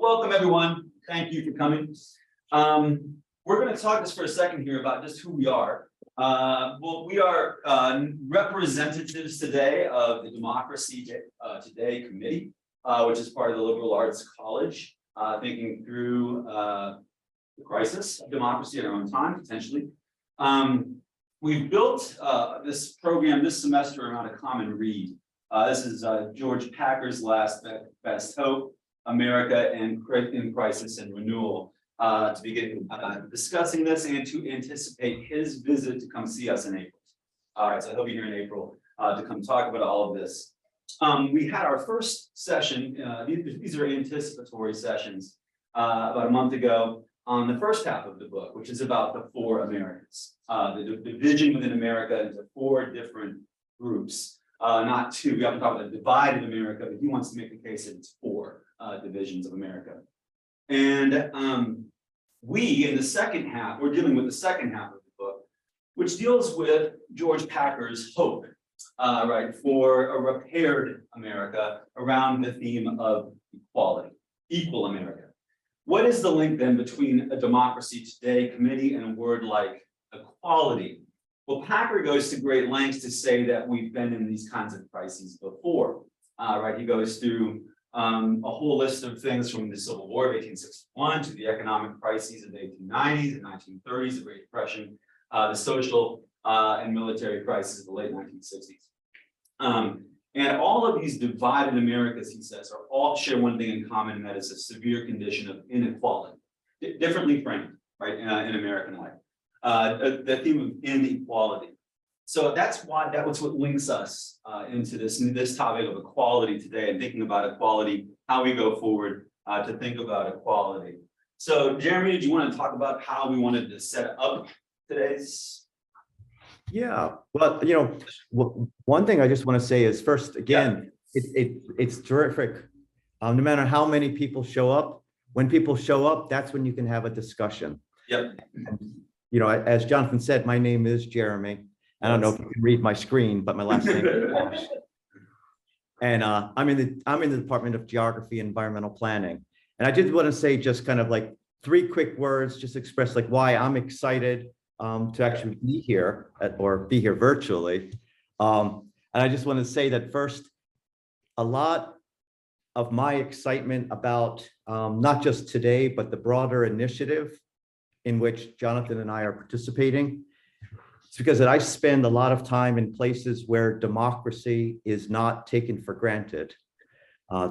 Welcome, everyone. Thank you for coming. We're going to talk just for a second here about just who we are. We are representatives today of the Democracy Today Committee, which is part of the Liberal Arts College, thinking through the crisis of democracy in our own time, potentially. We've built this program this semester around a common read. This is George Packer's Last Best Hope, America in Crisis and Renewal, to begin discussing this and to anticipate his visit to come see us in April. All right, so he'll be here in April to come talk about all of this. We had our first session, these are anticipatory sessions, about a month ago on the first half of the book, which is about the four Americas, the division within America into four different groups. Not two. We often talk about a divided America, but he wants to make the case that it's four divisions of America. And we, in the second half, we're dealing with the second half of the book, which deals with George Packer's hope, right, for a repaired America around the theme of equality, equal America. What is the link then between a Democracy Today committee and a word like equality? Well, Packer goes to great lengths to say that we've been in these kinds of crises before, right? He goes through a whole list of things from the Civil War of 1861 to the economic crises of the 1890s and 1930s, the Great Depression, the social and military crises of the late 1960s. And all of these divided Americas, he says, are all share one thing in common, and that is a severe condition of inequality, differently framed, right, in American life. The theme of inequality. So that's why that was what links us into this topic of equality today, and thinking about equality, how we go forward to think about equality. So Jeremy, did you want to talk about how we wanted to set up today's? Yeah, well, you know, one thing I just want to say is first, again, it's terrific. No matter how many people show up, when people show up, that's when you can have a discussion. Yep. You know, as Jonathan said, my name is Jeremy. I don't know if you can read my screen, but my last name is Walsh. And I'm in the Department of Geography and Environmental Planning. And I did want to say just kind of like 3 quick words, just express like why I'm excited to actually be here or be here virtually. And I just want to say that first, a lot of my excitement about not just today, but the broader initiative in which Jonathan and I are participating. It's because that I spend a lot of time in places where democracy is not taken for granted.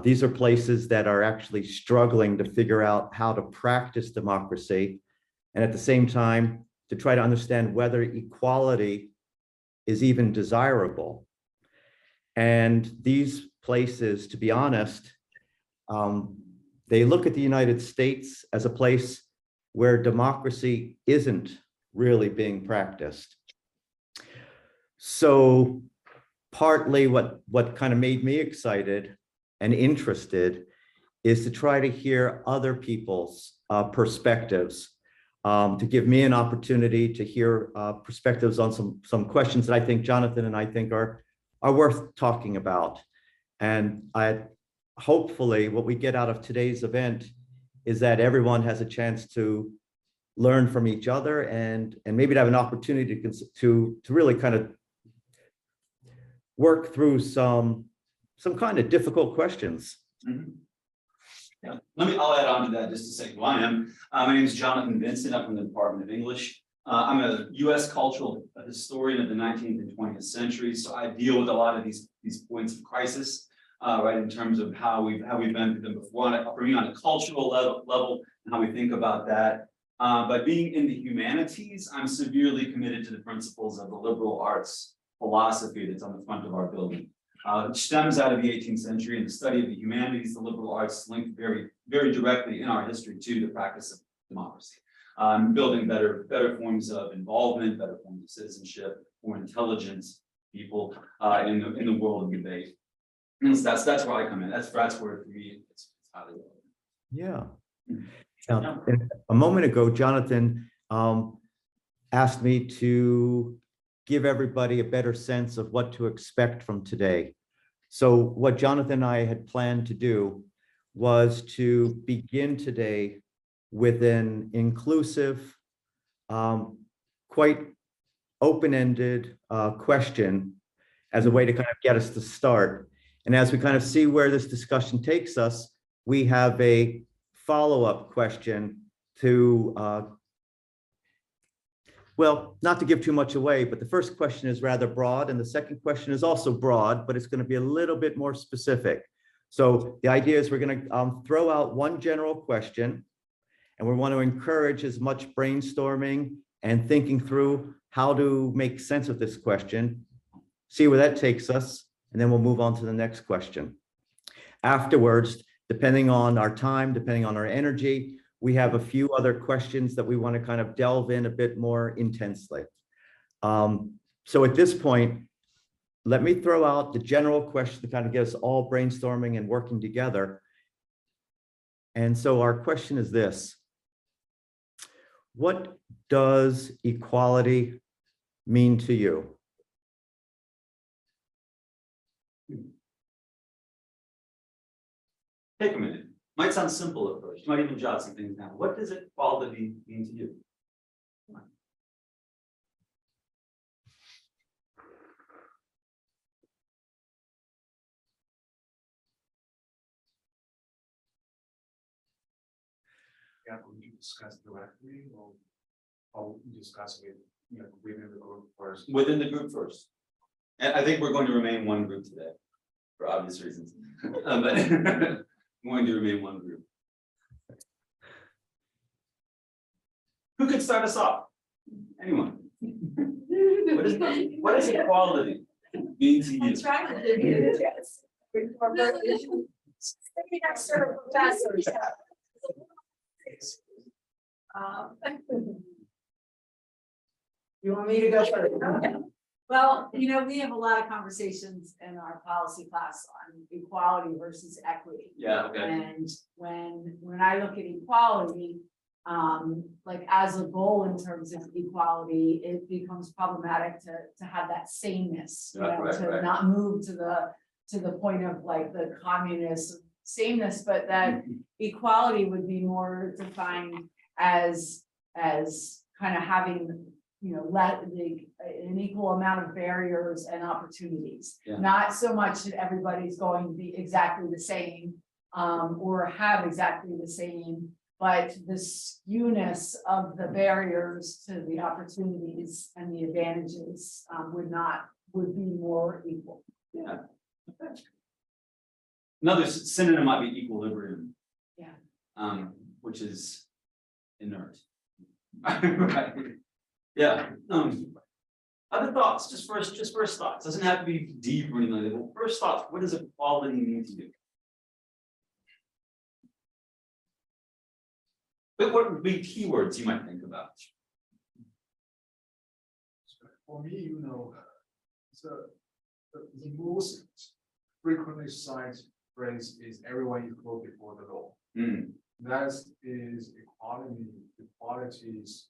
These are places that are actually struggling to figure out how to practice democracy, and at the same time, to try to understand whether equality is even desirable. And these places, to be honest, they look at the United States as a place where democracy isn't really being practiced. So partly what kind of made me excited and interested is to try to hear other people's perspectives, to give me an opportunity to hear perspectives on some questions that I think Jonathan and I think are worth talking about. And hopefully what we get out of today's event is that everyone has a chance to learn from each other and maybe to have an opportunity to really kind of work through some kind of difficult questions. Mm-hmm. Yeah, I'll add on to that just to say who I am. My name is Jonathan Vincent. I'm from the Department of English. I'm a U.S. cultural historian of the 19th and 20th century. So I deal with a lot of these points of crisis, right, in terms of how we've been through them before, for me on a cultural level and how we think about that. But being in the humanities, I'm severely committed to the principles of the liberal arts philosophy that's on the front of our building. Which stems out of the 18th century, and the study of the humanities, the liberal arts linked very, very directly in our history to the practice of democracy. Building better forms of involvement, better forms of citizenship, more intelligent people in the world of debate. And that's where I come in. That's where for me it's highly relevant. Yeah. A moment ago, Jonathan asked me to give everybody a better sense of what to expect from today. So what Jonathan and I had planned to do was to begin today with an inclusive, quite open-ended question as a way to kind of get us to start. And as we kind of see where this discussion takes us, we have a follow-up question to, well, not to give too much away, but the first question is rather broad, and the second question is also broad, but it's going to be a little bit more specific. So the idea is we're going to throw out one general question, and we want to encourage as much brainstorming and thinking through how to make sense of this question, see where that takes us, and then we'll move on to the next question. Afterwards, depending on our time, depending on our energy, we have a few other questions that we want to kind of delve in a bit more intensely. So at this point, let me throw out the general question to kind of get us all brainstorming and working together. And so our question is this: what does equality mean to you? Take a minute. Might sound simple at first. You might even jot some things down. What does equality mean to you? Yeah, would you discuss directly or discuss with, within the group first? Within the group first. And I think we're going to remain one group today, for obvious reasons. But we're going to remain one group. Who could start us off? Anyone? What is equality mean to you? I'm trying to do it, yes. Maybe next to the professors. You want me to go first? Okay. Well, we have a lot of conversations in our policy class on equality versus equity. Yeah, okay. And when I look at equality, like as a goal in terms of equality, it becomes problematic to have that sameness, Right. not move to the point of like the communist sameness, but that equality would be more defined as kind of having, an equal amount of barriers and opportunities. Yeah. Not so much that everybody's going to be exactly the same, or have exactly the same, but the skewness of the barriers to the opportunities and the advantages would be more equal. Yeah. Another synonym might be equilibrium. Yeah. Which is inert. Right. Yeah. Other thoughts, just first thoughts. Doesn't have to be deep or anything like that. But first thoughts, what does equality mean to you? But what would be keywords you might think about? For me, the most frequently cited phrase is everyone equal before the law. That is equality. Equalities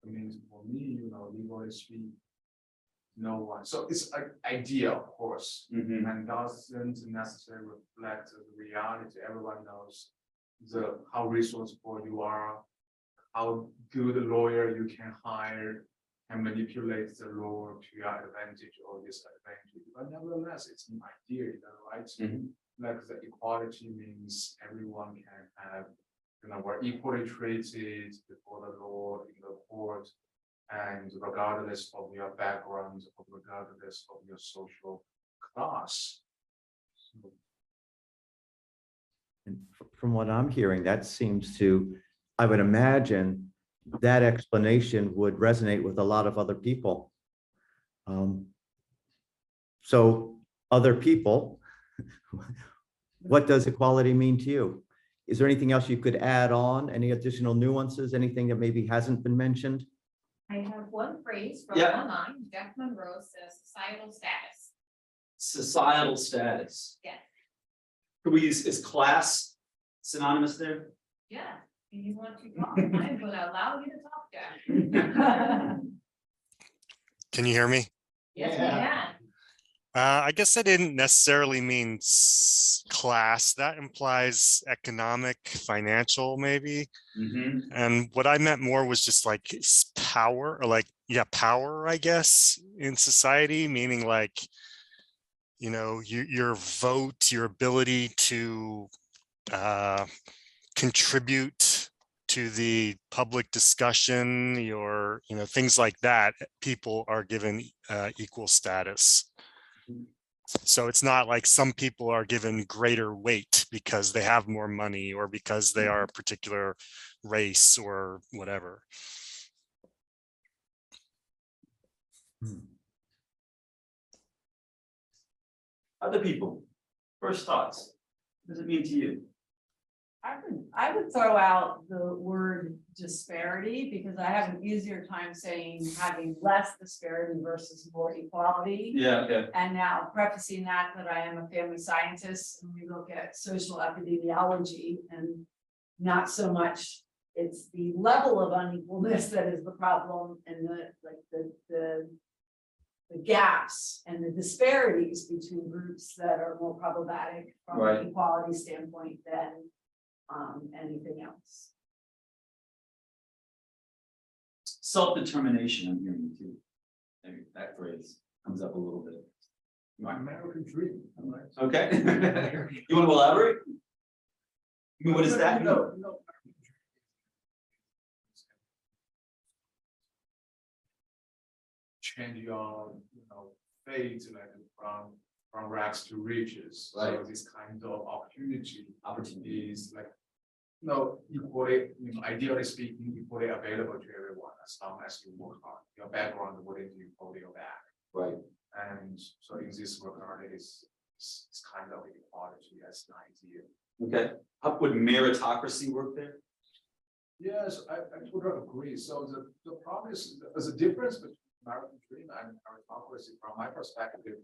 means for me, legally speaking, no one. So it's an idea, of course, and doesn't necessarily reflect the reality. Everyone knows how resourceful you are, how good a lawyer you can hire and manipulate the law to your advantage or disadvantage. But nevertheless, it's an idea, right? Like the equality means everyone can have, we're equally treated before the law in the court, and regardless of your background, or regardless of your social class. So, And from what I'm hearing, that seems to, I would imagine that explanation would resonate with a lot of other people. So other people, what does equality mean to you? Is there anything else you could add on? Any additional nuances? Anything that maybe hasn't been mentioned? I have one phrase from Yeah. online. Jeff Monroe says societal status. Societal status. Yes. Could we use, is class synonymous there? Yeah, if you want to talk, I'm gonna allow you to talk, Jeff. Can you hear me? Yes, we can. I guess I didn't necessarily mean class. That implies economic, financial, maybe. Mhm. And what I meant more was just like power, or like, yeah, power, I guess, in society, meaning like, your vote, your ability to contribute to the public discussion, things like that. People are given equal status. So it's not like some people are given greater weight because they have more money or because they are a particular race or whatever. Other people, first thoughts, what does it mean to you? I would throw out the word disparity because I have an easier time saying having less disparity versus more equality. Yeah, okay. And now prefacing that I am a family scientist and we look at social epidemiology and not so much, it's the level of unequalness that is the problem and the gaps and the disparities between groups that are more problematic from Right. an equality standpoint than anything else. Self-determination, I'm hearing too. Maybe that phrase comes up a little bit. My American dream, right? Okay. You want to elaborate? I mean, what does that mean? No. Change your, fate like from rags to riches. So Right. this kind of opportunity Opportunity. is like, equally, ideally speaking, equally available to everyone as long as you work hard. Your background wouldn't equal your back. Right. And so in this regard, it's kind of equality as an idea. Okay. How would meritocracy work there? Yes, I totally agree. So the problem is, there's a difference between American dream and meritocracy from my perspective.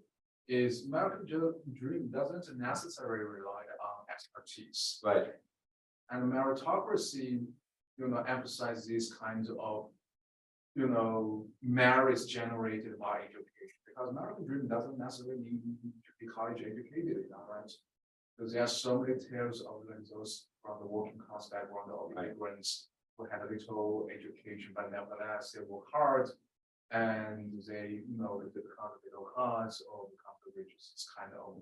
Is American dream doesn't necessarily rely on expertise. Right. And meritocracy, emphasizes these kinds of, merits generated by education. Because American dream doesn't necessarily need to be college educated, right? Because there are so many tales of those from the working class background of immigrants who had a little education, but nevertheless they work hard and they, they become the middle class or become the richest. It's kind of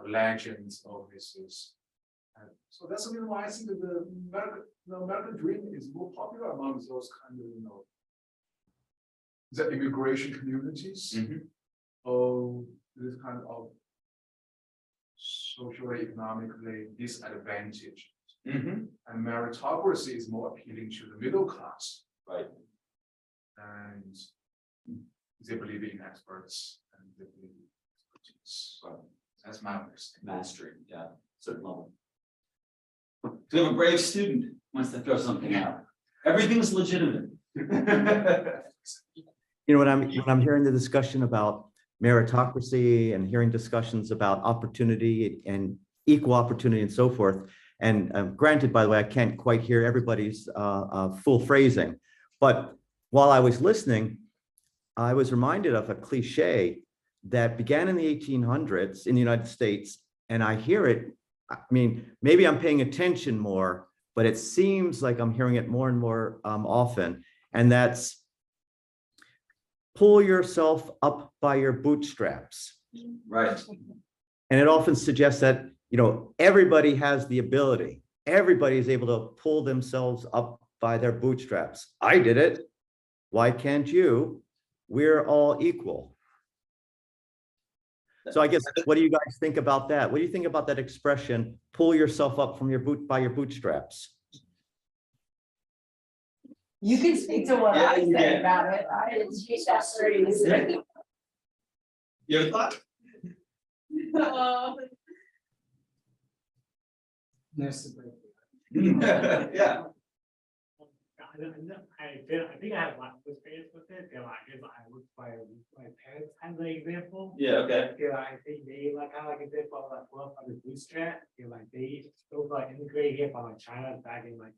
legends of this is. And so that's the reason why I think that the American dream is more popular among those kind of, the immigration communities. Mhm. Or this kind of socially, economically disadvantaged. Mm-hmm. And meritocracy is more appealing to the middle class. Right. And they believe in experts and they believe in expertise. Right. That's my understanding. Mastery, yeah, certain level. So we have a brave student who wants to throw something out. Everything's legitimate. When I'm hearing the discussion about meritocracy and hearing discussions about opportunity and equal opportunity and so forth. And granted, by the way, I can't quite hear everybody's full phrasing, but while I was listening, I was reminded of a cliche that began in the 1800s in the United States. And I hear it, I mean, maybe I'm paying attention more, but it seems like I'm hearing it more and more often. And that's pull yourself up by your bootstraps. Right. And it often suggests that, everybody has the ability. Everybody is able to pull themselves up by their bootstraps. I did it. Why can't you? We're all equal. So I guess, what do you guys think about that? What do you think about that expression, pull yourself up from by your bootstraps? You can speak to what Yeah, I you say can. about it. I didn't speak that phrase. You have a thought? Yeah. I think I have a lot of experience with it. If I look by my parents as an example. Yeah, okay. I think they kind of example of work on the bootstrap. They still immigrated here from China back in the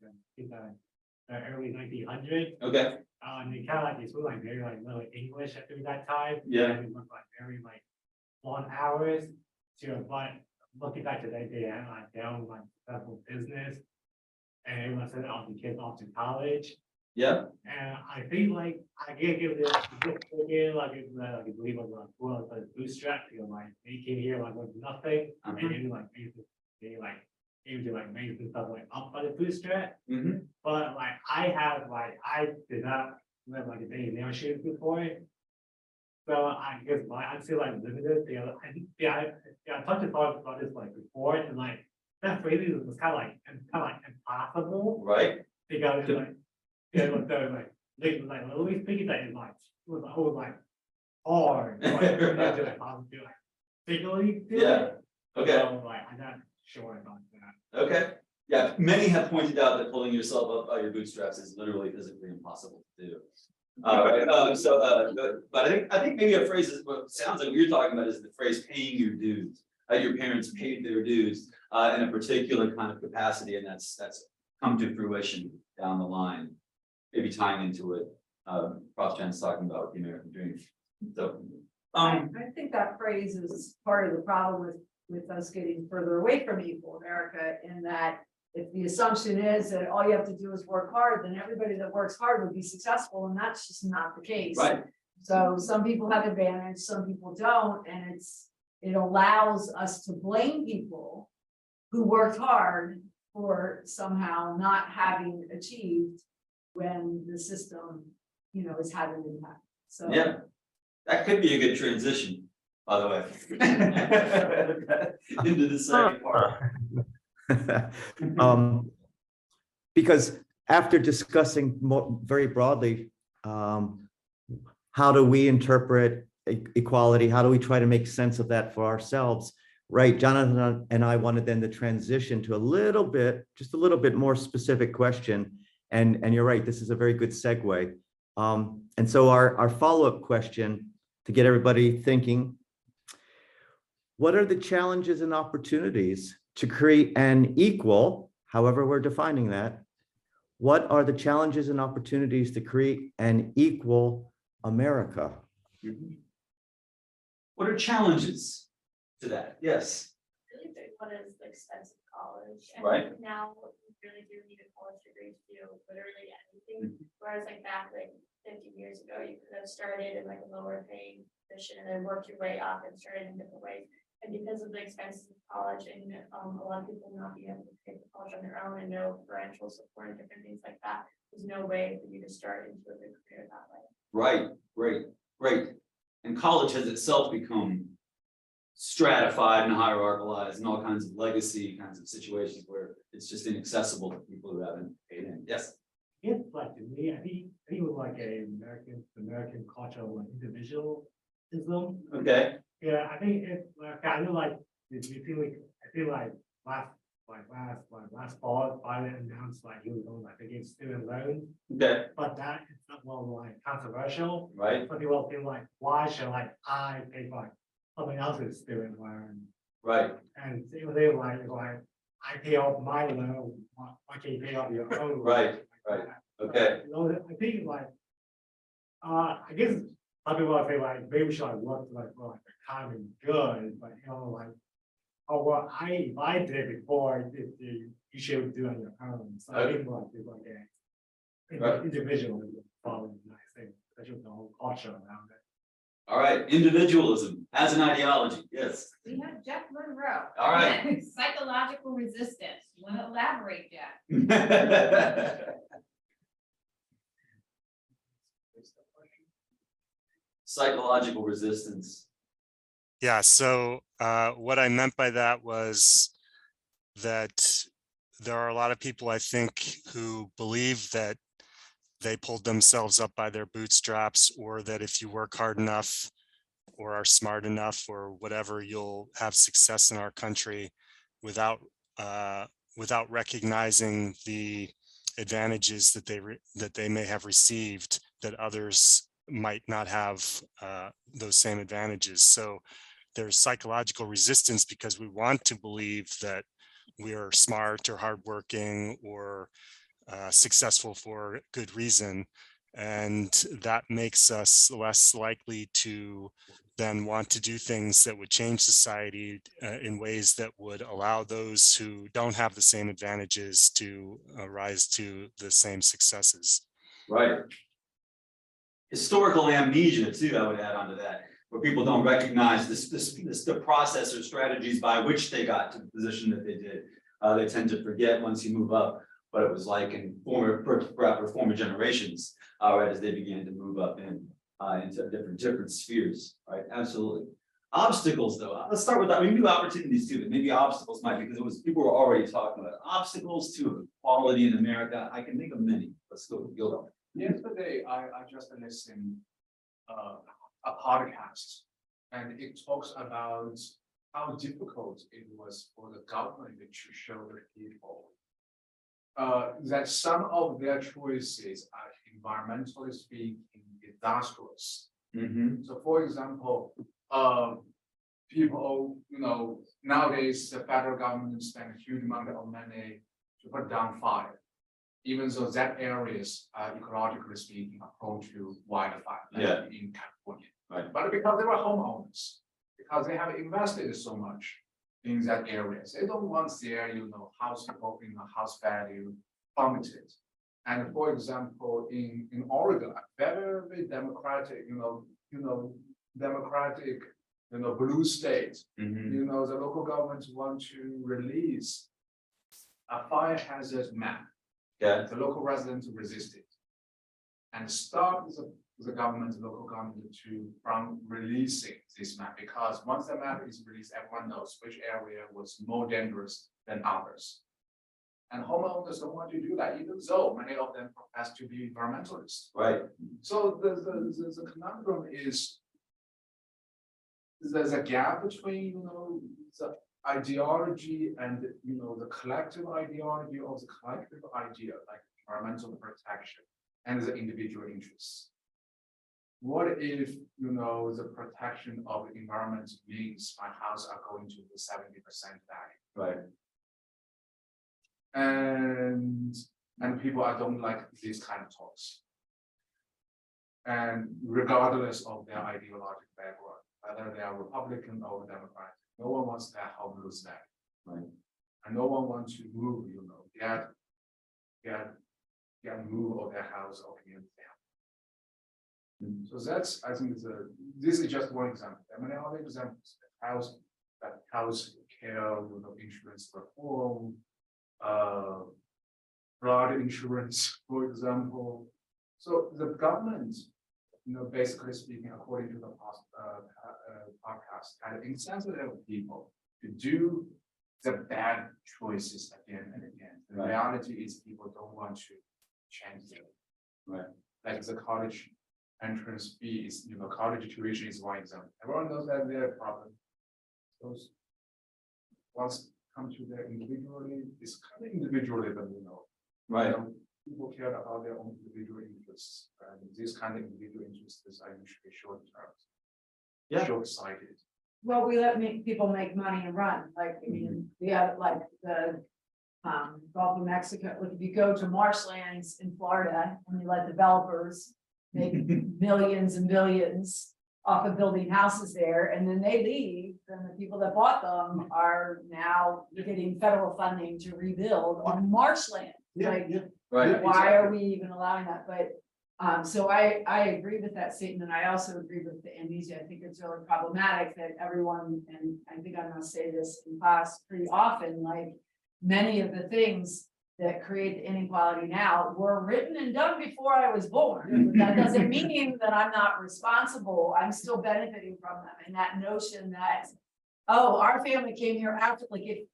early 1900s. Okay. And they kind of they spoke very little English during that time. Yeah. And they were very long hours to, but looking back today, they had like their own like successful business. And everyone sent all the kids off to college. Yeah, And I think like, I can't give this, again, like, it's like, I believe I'm like, well, it's like bootstrap, you know, like, they came here like with nothing, and then like, they like, able to like make themselves like up by the bootstrap. mhm, But like, I did not live like a day in their shoes before. So I guess I'm still like limited, you know, I talked to Todd about this like before, and like, that phrase was kind of like impossible, right, because it's like, yeah, it was like, literally speaking that is like, it was always like hard, like, to like, possibly like, physically do Yeah. it. okay. So, like, I'm not sure about that. Okay, yeah, many have pointed out that pulling yourself up by your bootstraps is literally physically impossible to do. But I think maybe a phrase is, what sounds like what you're talking about is the phrase paying your dues. Your parents paid their dues, in a particular kind of capacity, and that's come to fruition down the line. Maybe tying into it, Prof. Chan's talking about the American dream. So, I think that phrase is part of the problem with us getting further away from equal America, in that if the assumption is that all you have to do is work hard, then everybody that works hard would be successful, and that's just not the case. right, So some people have advantage, some people don't, and it allows us to blame people who worked hard for somehow not having achieved when the system, you know, has had an impact. So. yeah, that could be a good transition, by the way. Into the second part. Because after discussing more very broadly, how do we interpret equality? How do we try to make sense of that for ourselves? Right, Jonathan and I wanted then to transition to just a little bit more specific question. And you're right, this is a very good segue. And so our follow-up question, to get everybody thinking, what are the challenges and opportunities to create an equal, however we're defining that, what are the challenges and opportunities to create an equal America? What are challenges to that? Yes, Really big one is the expense of college. And Right. now you really do need a college degree to do literally anything. Whereas like back like 50 years ago, you could have started in like a lower paying position and then worked your way up and started in different ways. And because of the expenses of college and a lot of people not being able to pay for college on their own and no parental support and different things like that, there's no way for you to start into a good career that way. right, great. And college has itself become stratified and hierarchalized and all kinds of legacy kinds of situations where it's just inaccessible to people who haven't paid in. Yes. It's like, to me, I think it was like a American culture of like individualism. Okay. Yeah, I think it's like, I know like, I feel like last fall, Biden announced like he was going like against student loans, Okay. but that is not well like controversial. Right. Some people feel like, why should like I pay for like somebody else's student loan? Right. And they were like, I pay off my loan, why can't you pay off your own? loan? Right, right. Okay. You know, I think like, I guess some people would say like, maybe we should like work like for like the common good, but you know, like, oh, well, if I did it before, you should do it on your own. So I think like, it's like Right. individual is probably a nice thing, especially the whole culture around it. All right. Individualism as an ideology. Yes. We have Jeff Monroe. All right. Psychological resistance. You want to elaborate, Jeff? Psychological resistance. Yeah, so what I meant by that was that there are a lot of people, I think, who believe that they pulled themselves up by their bootstraps, or that if you work hard enough or are smart enough or whatever, you'll have success in our country without recognizing the advantages that they may have received that others might not have those same advantages. So there's psychological resistance because we want to believe that we are smart or hardworking or successful for good reason. And that makes us less likely to then want to do things that would change society in ways that would allow those who don't have the same advantages to rise to the same successes. Right. Historical amnesia too, I would add on to that, where people don't recognize the process or strategies by which they got to the position that they did. They tend to forget once you move up what it was like in former generations, right, as they began to move up into different spheres, right? Absolutely. Obstacles, though, let's start with that. We knew opportunities too, but maybe obstacles might, because it was people were already talking about obstacles to equality in America. I can think of many. Let's go. Yesterday, I just listened a podcast, and it talks about how difficult it was for the government to show the people that some of their choices are environmentally speaking disastrous. So, for example, people, nowadays the federal government spend a huge amount of money to put down fire, even though that areas are ecologically speaking are prone to wildfire, like in California. Right. But because they were homeowners, because they have invested so much in that area, they don't want their, house value plummeted. And for example, in Oregon, a very democratic, blue state, the local governments want to release a fire hazard map. Yeah. The local residents resist it and stop the local government from releasing this map, because once the map is released, everyone knows which area was more dangerous than others. And homeowners don't want to do that, even though many of them profess to be environmentalists. Right. So the conundrum is there's a gap between the ideology and the collective ideology of the collective idea, like environmental protection, and the individual interests. What if the protection of the environment means my house are going to the 70% value? Right. And people don't like these kind of talks. And regardless of their ideological background, whether they are Republican or Democrat, no one wants their home lose value. Right. And no one wants to move, get move of their house or community. So that's, I think, this is just one example. There are many other examples. House care, insurance reform, flood insurance, for example. So the government, basically speaking, according to the podcast, had insensitive people to do the bad choices again and again. The reality is people don't want to change them. Right. Like the college entrance fee is, college tuition is one example. Everyone knows that their problem. Those once come to their individually, it's kind of individualism, Right. People care about their own individual interests, and these kind of individual interests are usually short term. Yeah. Short-sighted. Well, we let people make money and run, we have like the Gulf of Mexico, like if you go to marshlands in Florida and you let developers make millions and billions off of building houses there, and then they leave, then the people that bought them are now getting federal funding to rebuild on marshland. Right. Why are we even allowing that? But so I agree with that statement. I also agree with the amnesia. I think it's really problematic that everyone, and I think I'm gonna say this in class pretty often, like many of the things that create the inequality now were written and done before I was born. That doesn't mean that I'm not responsible. I'm still benefiting from them. And that notion that, oh, our family came here after, like if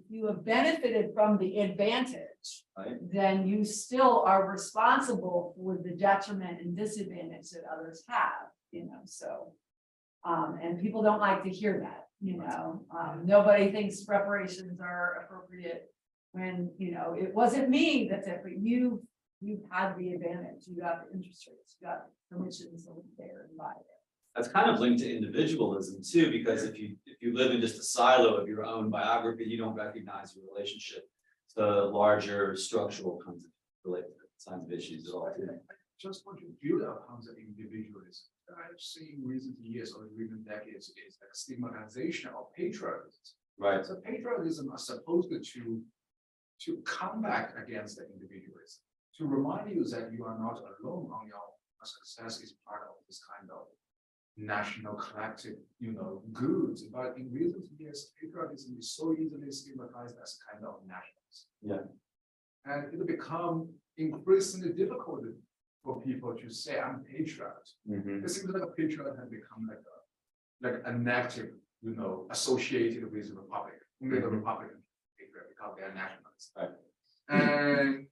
you have benefited from the advantage, Right. then you still are responsible for the detriment and disadvantage that others have, so. And people don't like to hear that, nobody thinks reparations are appropriate when, it wasn't me that did, but you've had the advantage, you got the interest rates, you got permissions to live there and buy there. That's kind of linked to individualism too, because if you live in just a silo of your own biography, you don't recognize your relationship to larger structural kinds of related kinds of issues at all. just want to build upon the individualism. I've seen recent years or recent decades is like stigmatization of patriotism. Right. So patriotism are supposed to combat against the individualism, to remind you that you are not alone on your success is part of this kind of national collective, goods. But in recent years, patriotism is so easily stigmatized as kind of nationalism. Yeah. And it become increasingly difficult for people to say, I'm patriot. Mhm. It seems like a patriot has become like a negative, associated with the republic. Only the Mhm. Republican patriot because they are nationalists. Right. And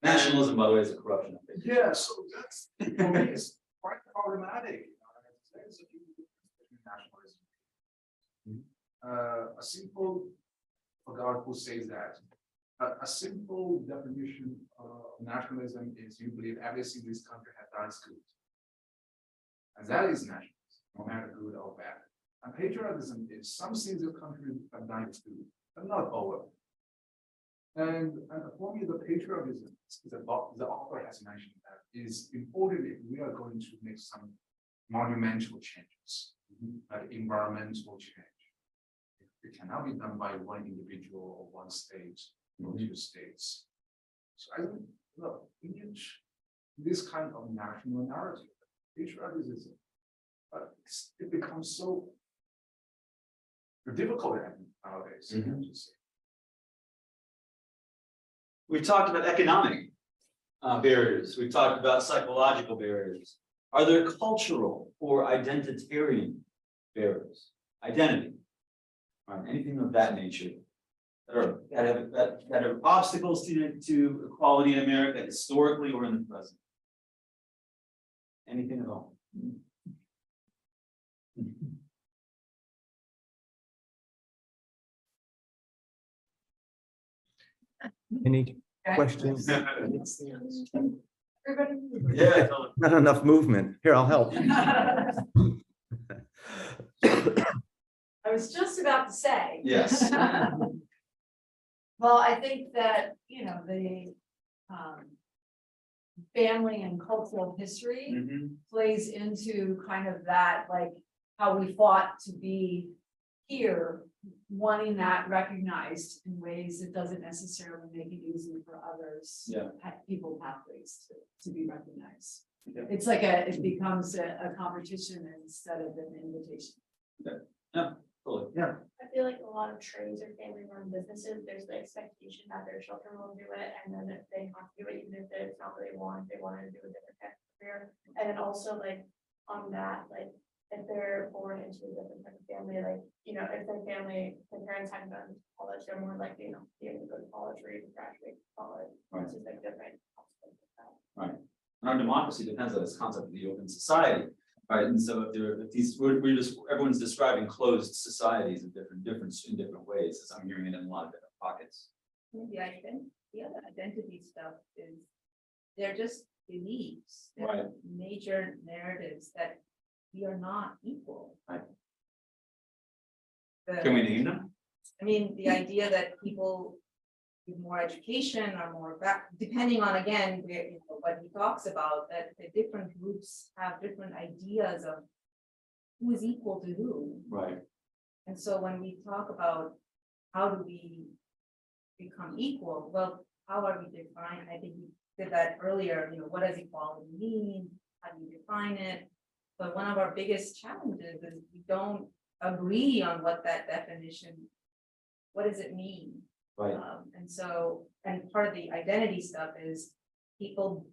Nationalism, by the way, is a corruption of it. yeah, so that's for me it's quite problematic. There's a huge difference between nationalism. A simple, forgot who says that. A simple definition of nationalism is you believe everything this country has done is good. And that is nationalism, no matter good or bad. And patriotism is some things the country have done is good, but not all. And for me, the patriotism is about the author has mentioned that is important if we are going to make some monumental changes, like environmental change. It cannot be done by one individual or one state or two states. So I think, look, this kind of national narrative, patriotism, it becomes so difficult nowadays. To say. We talked about economic barriers. We talked about psychological barriers. Are there cultural or identitarian barriers? Identity, right? Anything of that nature that are obstacles to equality in America historically or in the present? Anything at all? Any questions? Everybody. Yeah. Not enough movement. Here, I'll help. I was just about to say. Yes. Well, I think that, the family and cultural history Mhm. plays into kind of that, like, how we fought to be here, wanting that recognized in ways that doesn't necessarily make it easy for others. Yeah. People pathways to be recognized. Yeah. It's like it becomes a competition instead of an invitation. Totally. Yeah. I feel like a lot of trades or family-run businesses, there's the expectation that their children will do it, and then if they have to do it, even if it's not what they want, they want to do a different type of career. And then also like on that, like if they're born into a different type of family, like, if their family, their parents haven't gone to college, they're more likely, be able to go to college or even graduate from college. Right. Which is like different. aspects of that. Right. And our democracy depends on this concept of the open society. Right, and so if these, everyone's describing closed societies in different ways, as I'm hearing it in a lot of different pockets. The other identity stuff is, they're just beliefs, they're Right. major narratives that we are not equal. Right. The- Can we name them? I mean, the idea that people with more education or more depending on, again, what he talks about, that the different groups have different ideas of who is equal to who. Right. And so when we talk about how do we become equal, well, how are we defined? I think we did that earlier, what does equality mean? How do you define it? But one of our biggest challenges is we don't agree on what that definition, what does it mean? Right. And part of the identity stuff is people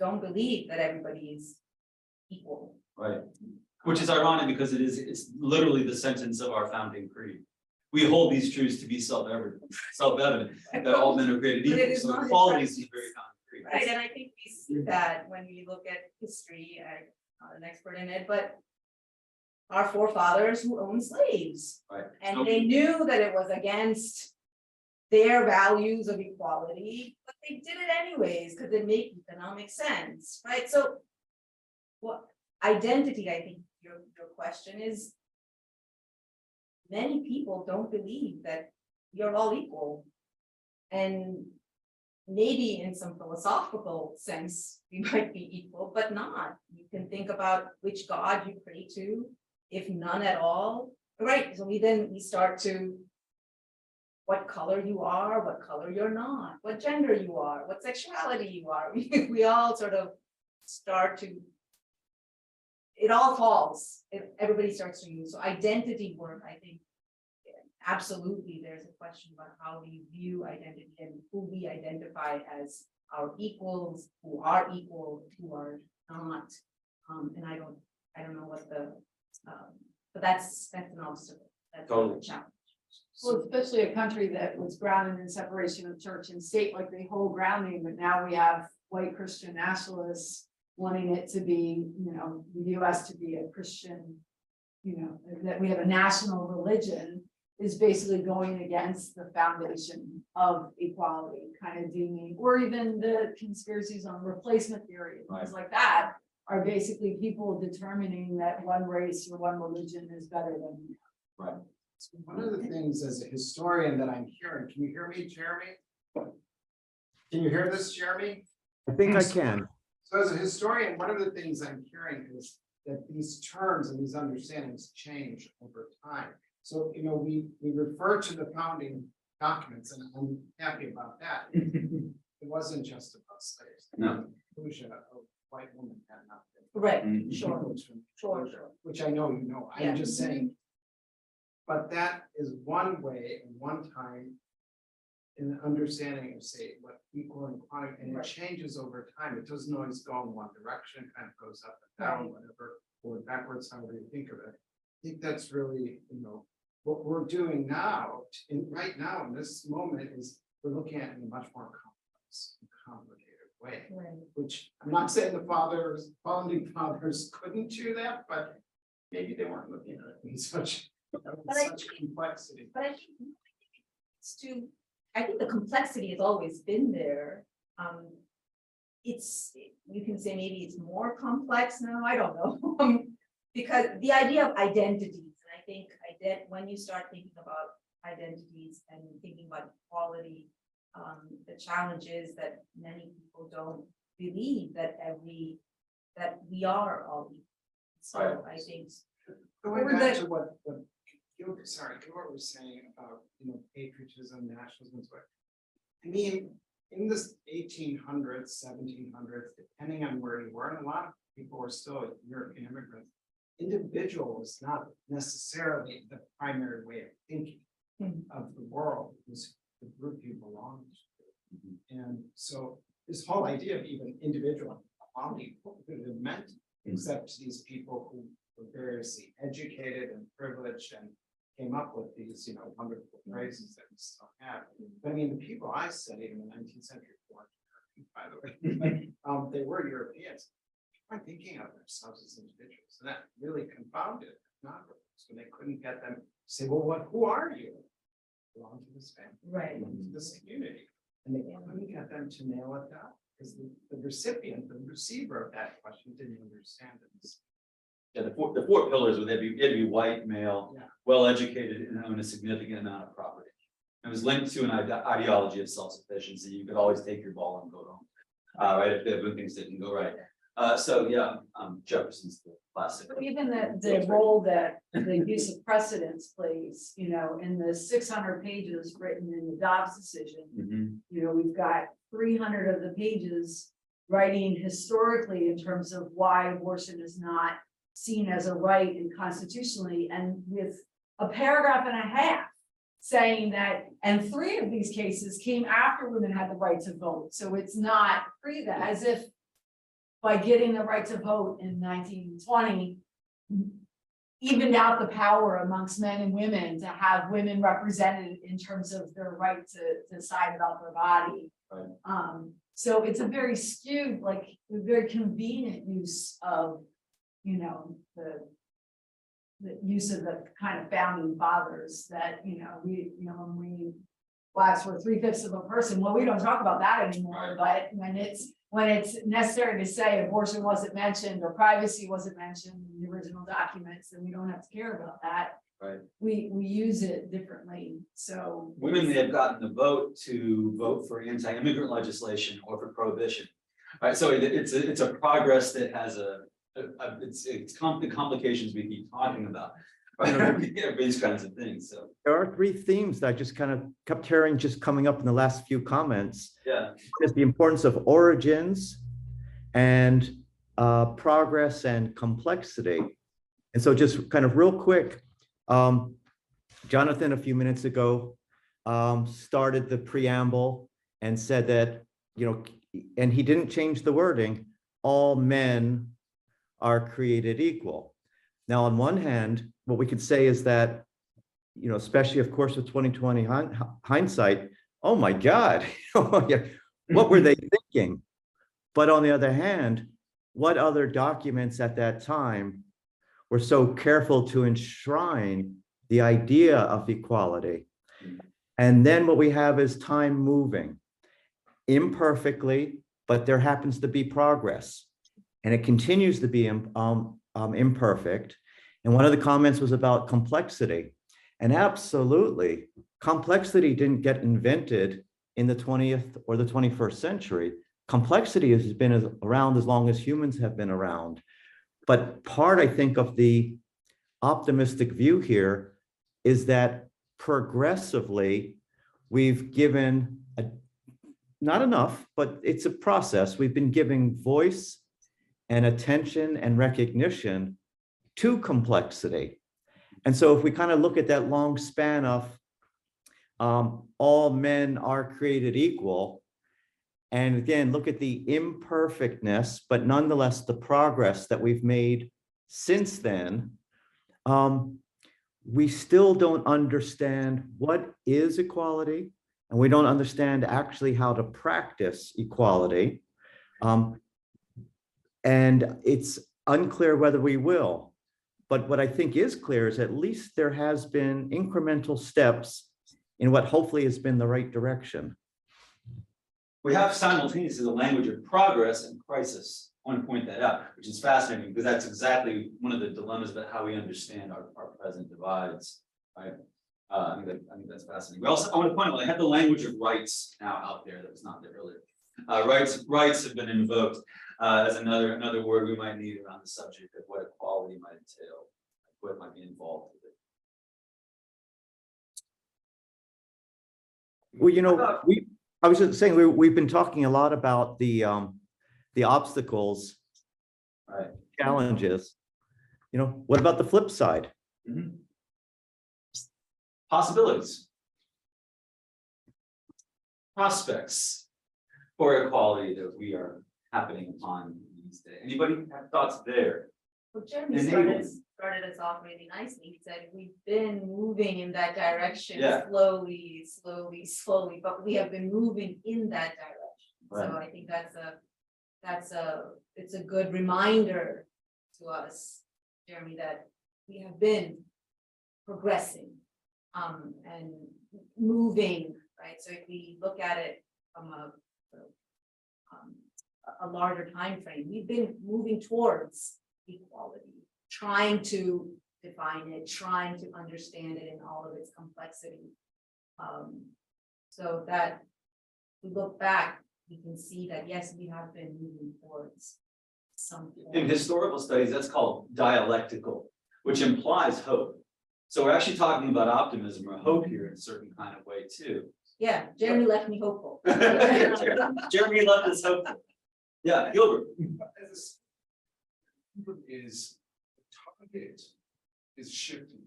don't believe that everybody is equal. Right. Which is ironic because it's literally the sentence of our founding creed. We hold these truths to be self-evident that all men are created But it equal. is So not in equality is practice. very concrete. Right, and I think we see that when we look at history, I'm not an expert in it, but our forefathers who owned slaves. Right. And they knew that it was against their values of equality, but they did it anyways, because it made economic sense, right? So what identity, I think your question is, many people don't believe that we are all equal. And maybe in some philosophical sense, we might be equal, but not. You can think about which God you pray to, if none at all, right? So we start to what color you are, what color you're not, what gender you are, what sexuality you are. We all sort of start to, it all falls, everybody starts to use, so identity work, I think, absolutely, there's a question about how we view identity and who we identify as our equals, who are equal, who are not. And I don't know what the, but that's an obstacle, that's a Totally. challenge. Well, especially a country that was grounded in separation of church and state, like the whole grounding, but now we have white Christian nationalists wanting it to be, you know, the US to be a Christian, you know, that we have a national religion is basically going against the foundation of equality, kind of deeming, or even the conspiracies on replacement theory, and things like that, are basically people determining that one race or one religion is better than the other. So one of the things as a historian that I'm hearing, can you hear me, Jeremy? Can you hear this, Jeremy? I think I can. So as a historian, one of the things I'm hearing is that these terms and these understandings change over time. So, you know, we refer to the founding documents, and I'm happy about that. It wasn't just about slaves. No. Inclusion of white women had nothing. Right, Mm. sure, sure. Which I know you know, Yeah. I'm just saying. But that is one way and one time in understanding of, say, what equal and equality, and it Right. changes over time. It doesn't always go in one direction, kind of goes up and down, Right. whatever, or backwards, however you think of it. I think that's really, you know, what we're doing now, right now in this moment is we're looking at it in a much more complex, and complicated way. Right. Which I'm not saying the founding fathers couldn't do that, but maybe they weren't looking at it in such complexity. But I think I think the complexity has always been there. You can say maybe it's more complex now, I don't know. Because the idea of identities, and I think when you start thinking about identities and thinking about equality, the challenge is that many people don't believe that we are all equal. So Right. I think. Going Or back the- to what Gilbert was saying about, you know, patriotism, nationalism, and so on. I mean, in the 1800s, 1700s, depending on where you were, and a lot of people were still European immigrants. Individual was not necessarily the primary way of thinking of the world, it was the group you belonged to. And so this whole idea of even individual equality, what could it have meant, except to these people who were variously educated and privileged and came up with these, you know, wonderful phrases that we still have. But I mean, the people I studied in the 19th century weren't American, by the way, but, they were Europeans. They weren't thinking of themselves as individuals, and that really confounded non-Europeans when they couldn't get them to say, well, who are you? Belong to this family, Right. belong to this community, and they couldn't get them to nail it down because the recipient, the receiver of that question didn't understand it. Yeah, the four pillars would be, it'd be white, male, Yeah. well-educated, and own a significant amount of property. It was linked to an ideology of self-sufficiency. You could always take your ball and go home. Right, if things didn't go right. So yeah, Jefferson's the classic. But even the role that the use of precedence plays, you know, in the 600 pages written in the Dobbs decision, Mhm. you know, we've got 300 of the pages writing historically in terms of why abortion is not seen as a right and constitutionally, and with a paragraph and a half saying that, and 3 of these cases came after women had the right to vote. So it's not free that, as if by getting the right to vote in 1920, evened out the power amongst men and women to have women represented in terms of their right to decide about their body. Right. So it's a very skewed, like, a very convenient use of, you know, the use of the kind of founding fathers that, you know, when we blacks were 3/5 of a person, well, we don't talk about that anymore, but when it's necessary to say abortion wasn't mentioned or privacy wasn't mentioned in the original documents, then we don't have to care about that. Right. we use it differently, so. Women may have gotten the vote to vote for anti-immigrant legislation or for prohibition. Right, so it's a progress that has the complications we keep talking about. Right, these kinds of things, so, There are three themes that I just kind of kept hearing just coming up in the last few comments. yeah. Is the importance of origins and progress and complexity. And so just kind of real quick, Jonathan, a few minutes ago, started the preamble and said that, and he didn't change the wording, all men are created equal. Now, on one hand, what we could say is that, especially of course with 2020 hindsight, oh my God, what were they thinking? But on the other hand, what other documents at that time were so careful to enshrine the idea of equality? And then what we have is time moving imperfectly, but there happens to be progress, and it continues to be imperfect. And one of the comments was about complexity, and absolutely, complexity didn't get invented in the 20th or the 21st century. Complexity has been around as long as humans have been around. But part, I think, of the optimistic view here is that progressively we've given not enough, but it's a process. We've been giving voice and attention and recognition to complexity. And so if we kind of look at that long span of all men are created equal, and again, look at the imperfectness, but nonetheless, the progress that we've made since then, we still don't understand what is equality, and we don't understand actually how to practice equality. And it's unclear whether we will. But what I think is clear is at least there has been incremental steps in what hopefully has been the right direction. We have simultaneously the language of progress and crisis. I want to point that out, which is fascinating because that's exactly one of the dilemmas about how we understand our present divides, right? I think that's fascinating. We also, I want to point out, I have the language of rights now out there that was not there earlier. Rights have been invoked as another word we might need around the subject of what equality might entail, what might be involved with it. Well, I was just saying, we've been talking a lot about the obstacles, Right. challenges. What about the flip side? Mm-hmm. Possibilities. Prospects for equality that we are happening upon these days. Anybody have thoughts there? Well, Jeremy Enabling. started us off really nicely. He said, we've been moving in that direction Yeah. slowly, but we have been moving in that direction. So Right. I think it's a good reminder to us, Jeremy, that we have been progressing and moving, right? So if we look at it from a larger time frame, we've been moving towards equality, trying to define it, trying to understand it in all of its complexity. So that we look back, we can see that yes, we have been moving towards some. In historical studies, that's called dialectical, which implies hope. So we're actually talking about optimism or hope here in a certain kind of way too. Yeah, Jeremy left me hopeful. Jeremy left us hopeful. Yeah, Gilbert. Is the target is shifting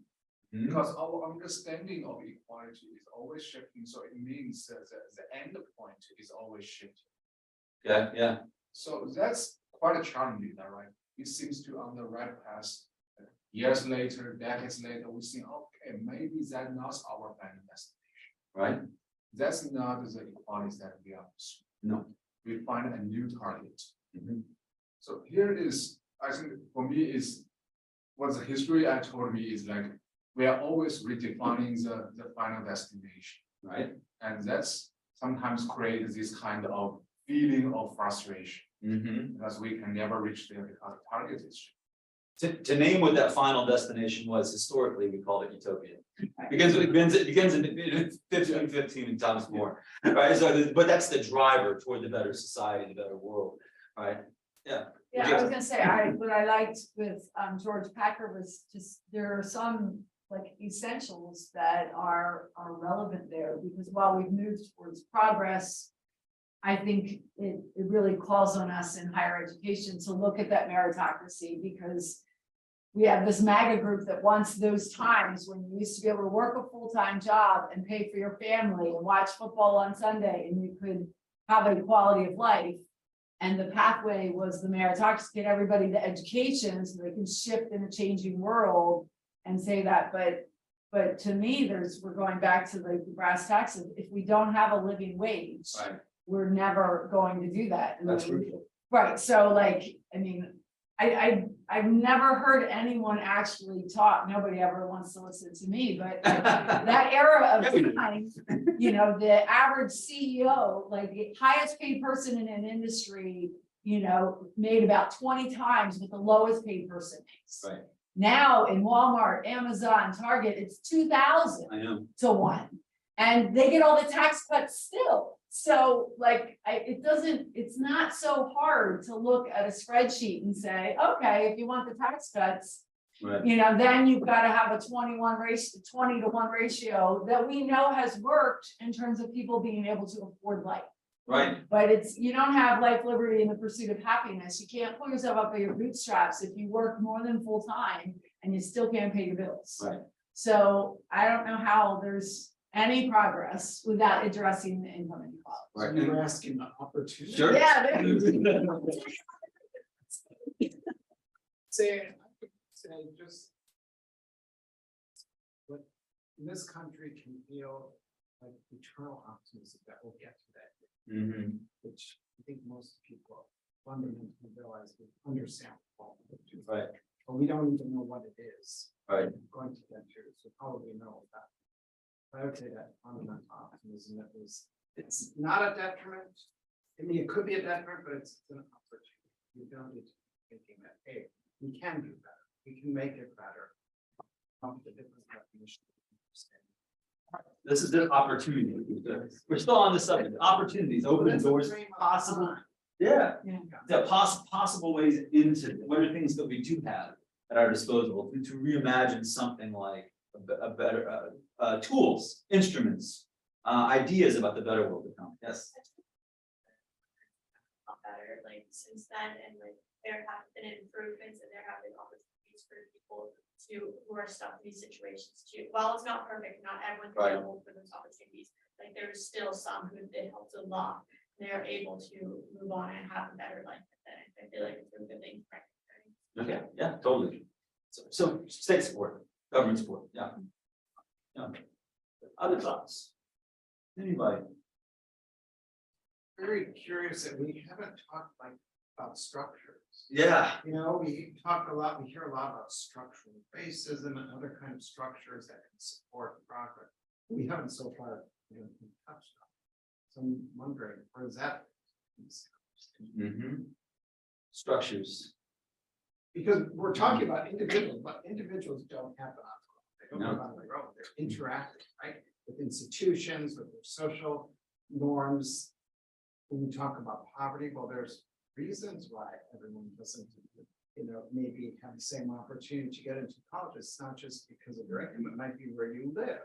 Mhm. because our understanding of equality is always shifting. So it means that the end point is always shifting. Yeah. So that's quite a challenge, right? It seems to on the right path. Years later, decades later, we think, okay, maybe that's not our final destination. Right. That's not the equality that we are pursuing. No. We find a new target. Mhm. So here is, I think for me is, what the history I told me is like, we are always redefining the final destination. Right. And that's sometimes creates this kind of feeling of frustration Mm-hmm. because we can never reach there because the target is. to name what that final destination was, historically, we called it utopia. Because it begins in 1515 in Thomas More, right? So, but that's the driver toward the better society, the better world, right? Yeah. Yeah, I was gonna say, what I liked with George Packer was just, there are some like essentials that are relevant there, because while we've moved towards progress, I think it really calls on us in higher education to look at that meritocracy, because we have this MAGA group that wants those times when you used to be able to work a full-time job and pay for your family and watch football on Sunday, and you could have a quality of life. And the pathway was the meritocracy, get everybody to education so they can shift in a changing world and say that. But to me, we're going back to the brass tacks of, if we don't have a living wage, Right. we're never going to do that. That's crucial. Right, so like, I mean, I've never heard anyone actually talk, nobody ever wants to listen to me, but that era of time, you know, the average CEO, like the highest paid person in an industry, you know, made about 20 times what the lowest paid person makes. Right. Now in Walmart, Amazon, Target, it's 2,000 I know. to 1. And they get all the tax cuts still. So like, it's not so hard to look at a spreadsheet and say, okay, if you want the tax cuts, Right. you know, then you've got to have a 20 to 1 ratio that we know has worked in terms of people being able to afford life. Right. But you don't have life, liberty, and the pursuit of happiness. You can't pull yourself up by your bootstraps if you work more than full time and you still can't pay your bills. Right. So I don't know how there's any progress without addressing the income inequality. Right. So you're asking the opportunity. Sure. Yeah. Say, I could say just. What this country can feel like eternal optimism that we'll get to that, Mhm. which I think most people fundamentally realize, we understand. Right. But we don't even know what it is. Right. Going to get to, so probably know that. I would say that fundamental optimism that it's not a detriment. I mean, it could be a detriment, but it's an opportunity. You don't need to be thinking that, hey, we can do better, we can make it better. The different definition. This is the opportunity. We're still on the subject, opportunities, open doors, possible. Yeah. Yeah. The possible ways into, what are things that we do have at our disposal to reimagine something like a better, tools, instruments, ideas about the better world to come. Yes. Better, like since then, and like there have been improvements and there have been opportunities for people who are stuck in these situations too. While it's not perfect, not everyone's Right. available for those opportunities, like there's still some who it helps a lot. They're able to move on and have a better life. And I feel like it's a good thing. Okay, yeah, totally. So state support, government support, yeah. Yeah. Other thoughts? Anybody? Very curious that we haven't talked like about structures. Yeah. You know, we talk a lot, we hear a lot about structural racism and other kind of structures that can support progress. We haven't so far, touched on. So I'm wondering, where is that? Mm-hmm. Structures. Because we're talking about individuals, but individuals don't happen on their own. They don't No. live on their own. They're interacting, right? With institutions, with their social norms. When we talk about poverty, well, there's reasons why everyone doesn't, maybe have the same opportunity to get into college. It's not just because of your income, it might be where you live,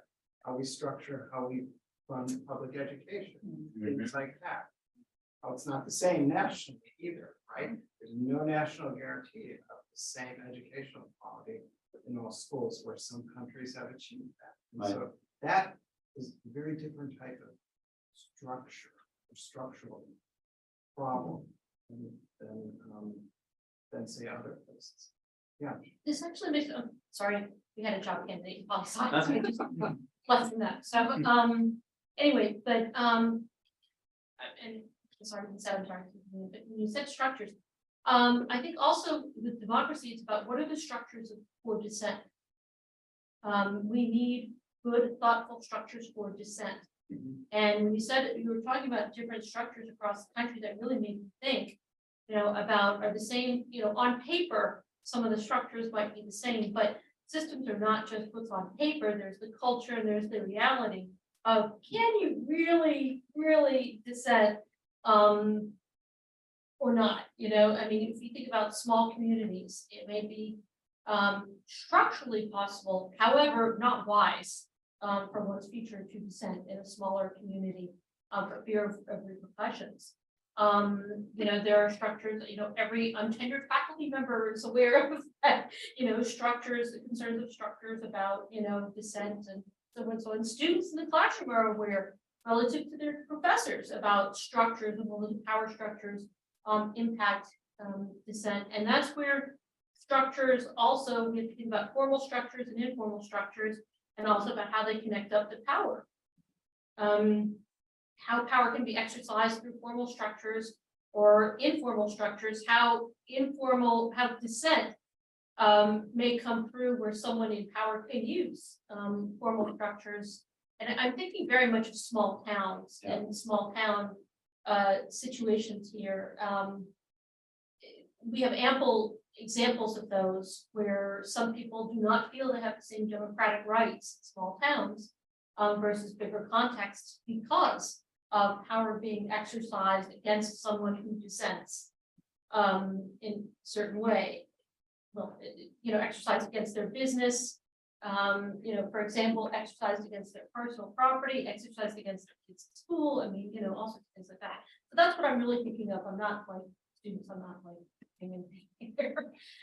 how we structure, how we fund public education, things like that. Oh, it's not the same nationally either, right? There's no national guarantee of the same educational quality in all schools, where some countries have achieved that. And so that is a very different type of structure or structural problem than say other places. Yeah. This actually makes, sorry, we had a job candidate, I just less than that, so, anyway, but, and, sorry, I'm sorry, but when you said structures, I think also with democracy, it's about what are the structures for dissent? We need good, thoughtful structures for dissent. And you said, you were talking about different structures across the country that really made me think, about are the same, on paper, some of the structures might be the same, but systems are not just what's on paper, there's the culture and there's the reality of, can you really dissent, or not, you know, I mean, if you think about small communities, it may be structurally possible, however, not wise, from what's featured to dissent in a smaller community, for fear of repercussions. You know, there are structures, you know, every untenured faculty member is aware of that, you know, structures, the concerns of structures about, you know, dissent and so on and so on. Students in the classroom are aware relative to their professors about structures and the power structures impact dissent. And that's where structures also, we have to think about formal structures and informal structures, and also about how they connect up to power. How power can be exercised through formal structures or informal structures, how dissent may come through where someone in power can use formal structures. And I'm thinking very much of small towns and small town situations here. We have ample examples of those where some people do not feel they have the same democratic rights in small towns versus bigger contexts because of power being exercised against someone who dissents in a certain way. Well, you know, exercised against their business, you know, for example, exercised against their personal property, exercised against their kids' school. I mean, you know, all sorts of things like that. So that's what I'm really thinking of. I'm not like students, I'm not like here,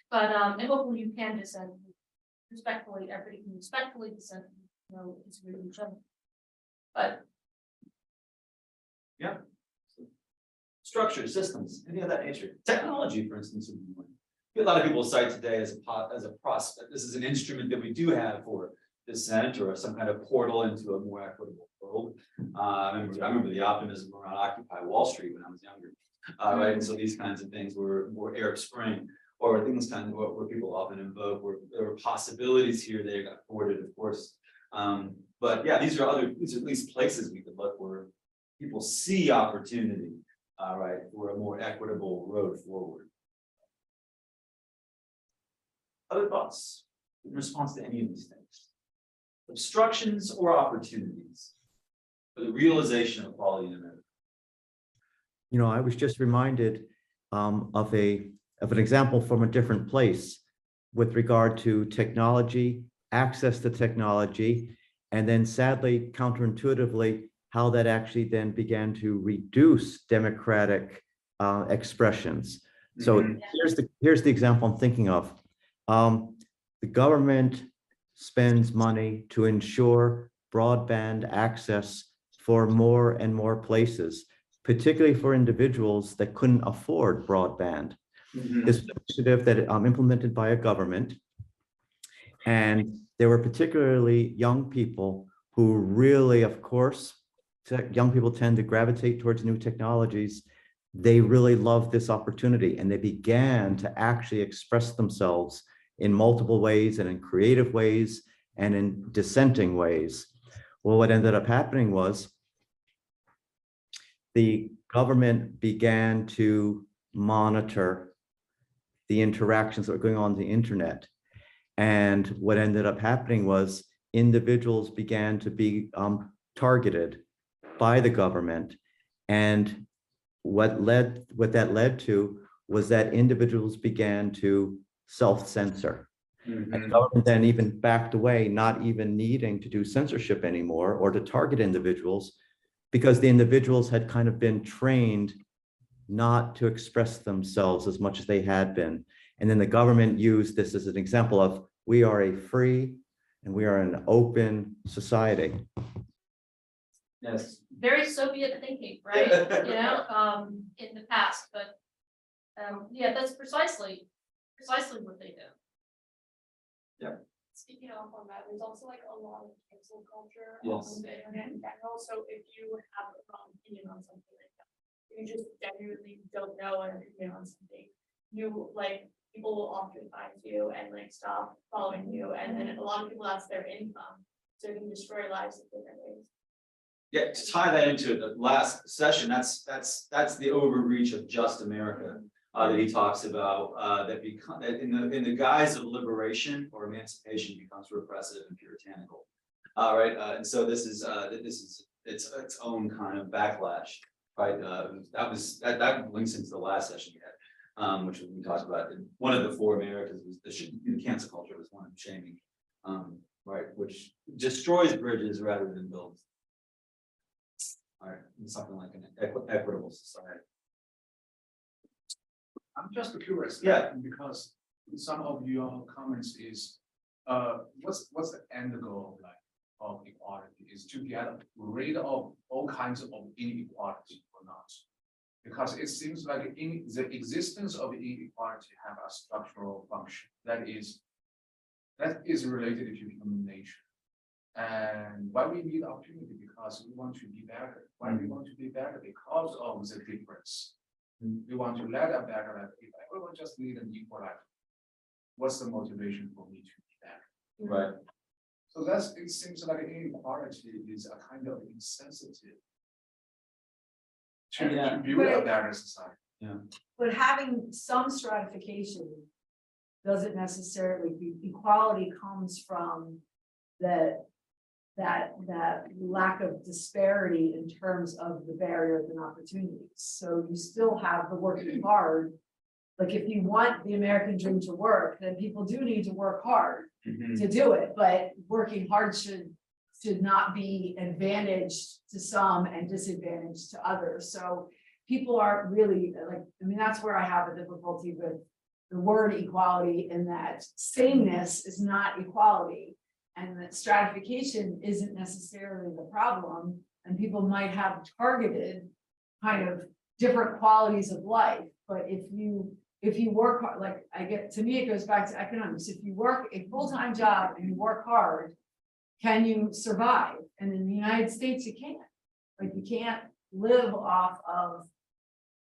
but and hopefully you can dissent respectfully. Everybody can respectfully dissent. You know, it's really each other. But yeah. Structure, systems, any of that nature. Technology, for instance, would be one. A lot of people cite today as a prospect. This is an instrument that we do have for dissent or some kind of portal into a more equitable world. I remember the optimism around Occupy Wall Street when I was younger. Right, and so these kinds of things were Arab Spring, or things kind of where people often invoke, where there were possibilities here. They got thwarted, of course. But yeah, these are at least places we could look where people see opportunity, right, for a more equitable road forward. Other thoughts in response to any of these things? Obstructions or opportunities for the realization of equality in America? You know, I was just reminded of an example from a different place with regard to technology, access to technology, and then sadly, counterintuitively, how that actually then began to reduce democratic expressions. So here's the example I'm thinking of. The government spends money to ensure broadband access for more and more places, particularly for individuals that couldn't afford broadband. This was an initiative that implemented by a government, and there were particularly young people who really, of course, young people tend to gravitate towards new technologies. They really loved this opportunity, and they began to actually express themselves in multiple ways and in creative ways and in dissenting ways. Well, what ended up happening was the government began to monitor the interactions that were going on the internet. And what ended up happening was individuals began to be targeted by the government. And what that led to was that individuals began to self-censor. And the government then even backed away, not even needing to do censorship anymore or to target individuals, because the individuals had kind of been trained not to express themselves as much as they had been. And then the government used this as an example of, we are a free and we are an open society. Yes. very Soviet thinking, right? You know, in the past, but yeah, that's precisely what they do. Speaking of on that, there's also like a lot of cancel culture Yes. on the internet in general. So if you have a wrong opinion on something like that, you just genuinely don't know an opinion on something, you like people will often find you and like stop following you, and then a lot of people that's their income, so it can destroy lives in different ways. Yeah, to tie that into the last session, that's the overreach of Just America, that he talks about, that become, that in the guise of liberation or emancipation becomes repressive and puritanical. Right, and so this is its own kind of backlash, right? That links into the last session we had, which we talked about. One of the four Americas was the cancel culture was one of shaming, right, which destroys bridges rather than builds. All right, something like an equitable society. I'm just curious. Yeah. Because some of your comments is, what's the end goal like of equality is to get rid of all kinds of inequality or not? Because it seems like in the existence of inequality have a structural function that is related to human nature. And why we need opportunity because we want to be better. Why we want to be better? Because of the difference. We want to let a better life. If everyone just need an equal life, what's the motivation for me to be better? Right. So that's, it seems like inequality is a kind of insensitive to build a better society. But having some stratification doesn't necessarily be, equality comes from that lack of disparity in terms of the barriers and opportunities. So you still have the working hard. Like if you want the American dream to work, then people do need to work hard to do it, but working hard should not be advantaged to some and disadvantaged to others. So people aren't really like, I mean, that's where I have a difficulty with the word equality, in that sameness is not equality. And that stratification isn't necessarily the problem, and people might have targeted kind of different qualities of life. But if you work hard, like to me, it goes back to economics. If you work a full-time job and you work hard, can you survive? And in the United States, you can't. Like you can't live off of,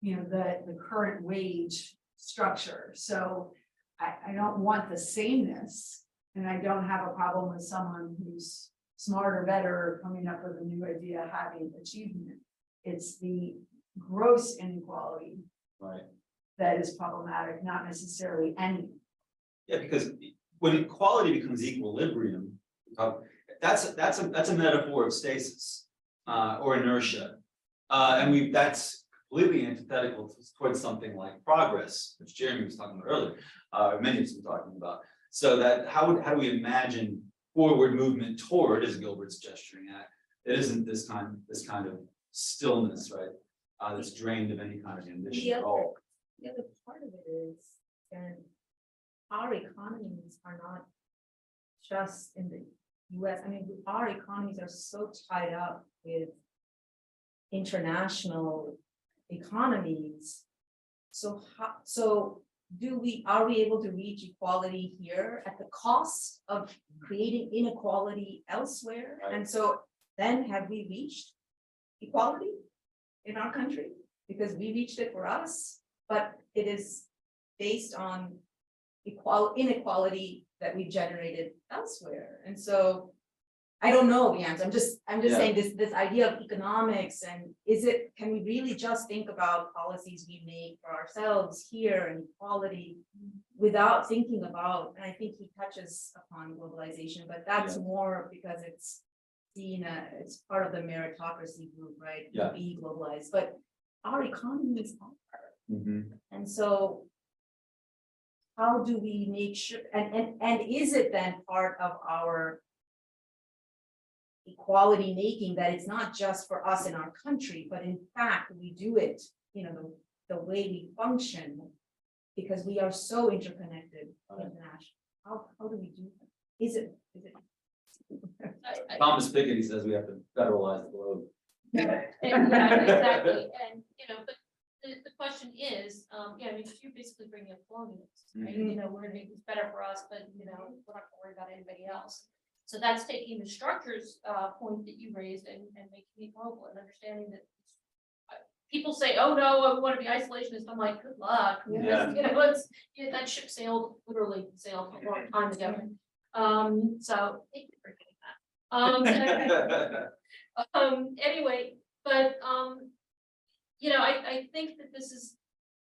the current wage structure. So I don't want the sameness. And I don't have a problem with someone who's smarter, better, coming up with a new idea, having achievement. It's the gross inequality, Right. that is problematic, not necessarily any. Yeah, because when equality becomes equilibrium, that's a metaphor of stasis or inertia, and that's completely antithetical towards something like progress, which Jeremy was talking about earlier. Many of us were talking about. So that how do we imagine forward movement toward, as Gilbert's gesturing at, it isn't this kind of stillness, right? That's drained of any kind of ambition at all. The other part of it is, and our economies are not just in the US. I mean, our economies are so tied up with international economies. So are we able to reach equality here at the cost of creating inequality elsewhere? Right. And so then have we reached equality in our country? Because we reached it for us, but it is based on inequality that we generated elsewhere. And so I don't know the answer. I'm just saying this idea of economics, and can we really just think about policies we make for ourselves here and equality without thinking about, and I think he touches upon globalization, but that's more because it's it's part of the meritocracy group, right? Yeah. Be globalized, but our economies are. Mm-hmm. And so how do we make sure, and is it then part of our equality making that it's not just for us in our country, but in fact, we do it, the way we function, because we are so interconnected internationally. How do we do that? Is it? Thomas Piketty says we have to federalize the globe. Yeah, exactly, and, but the question is, you're basically bringing up colonialism, right? We're gonna make this better for us, but, we're not gonna worry about anybody else. So that's taking the structures, point that you raised and making it global and understanding that people say, oh no, we want to be isolationist. I'm like, good luck. Yeah. That ship literally sailed a long time ago. So thank you for getting that. Anyway, but I think that this is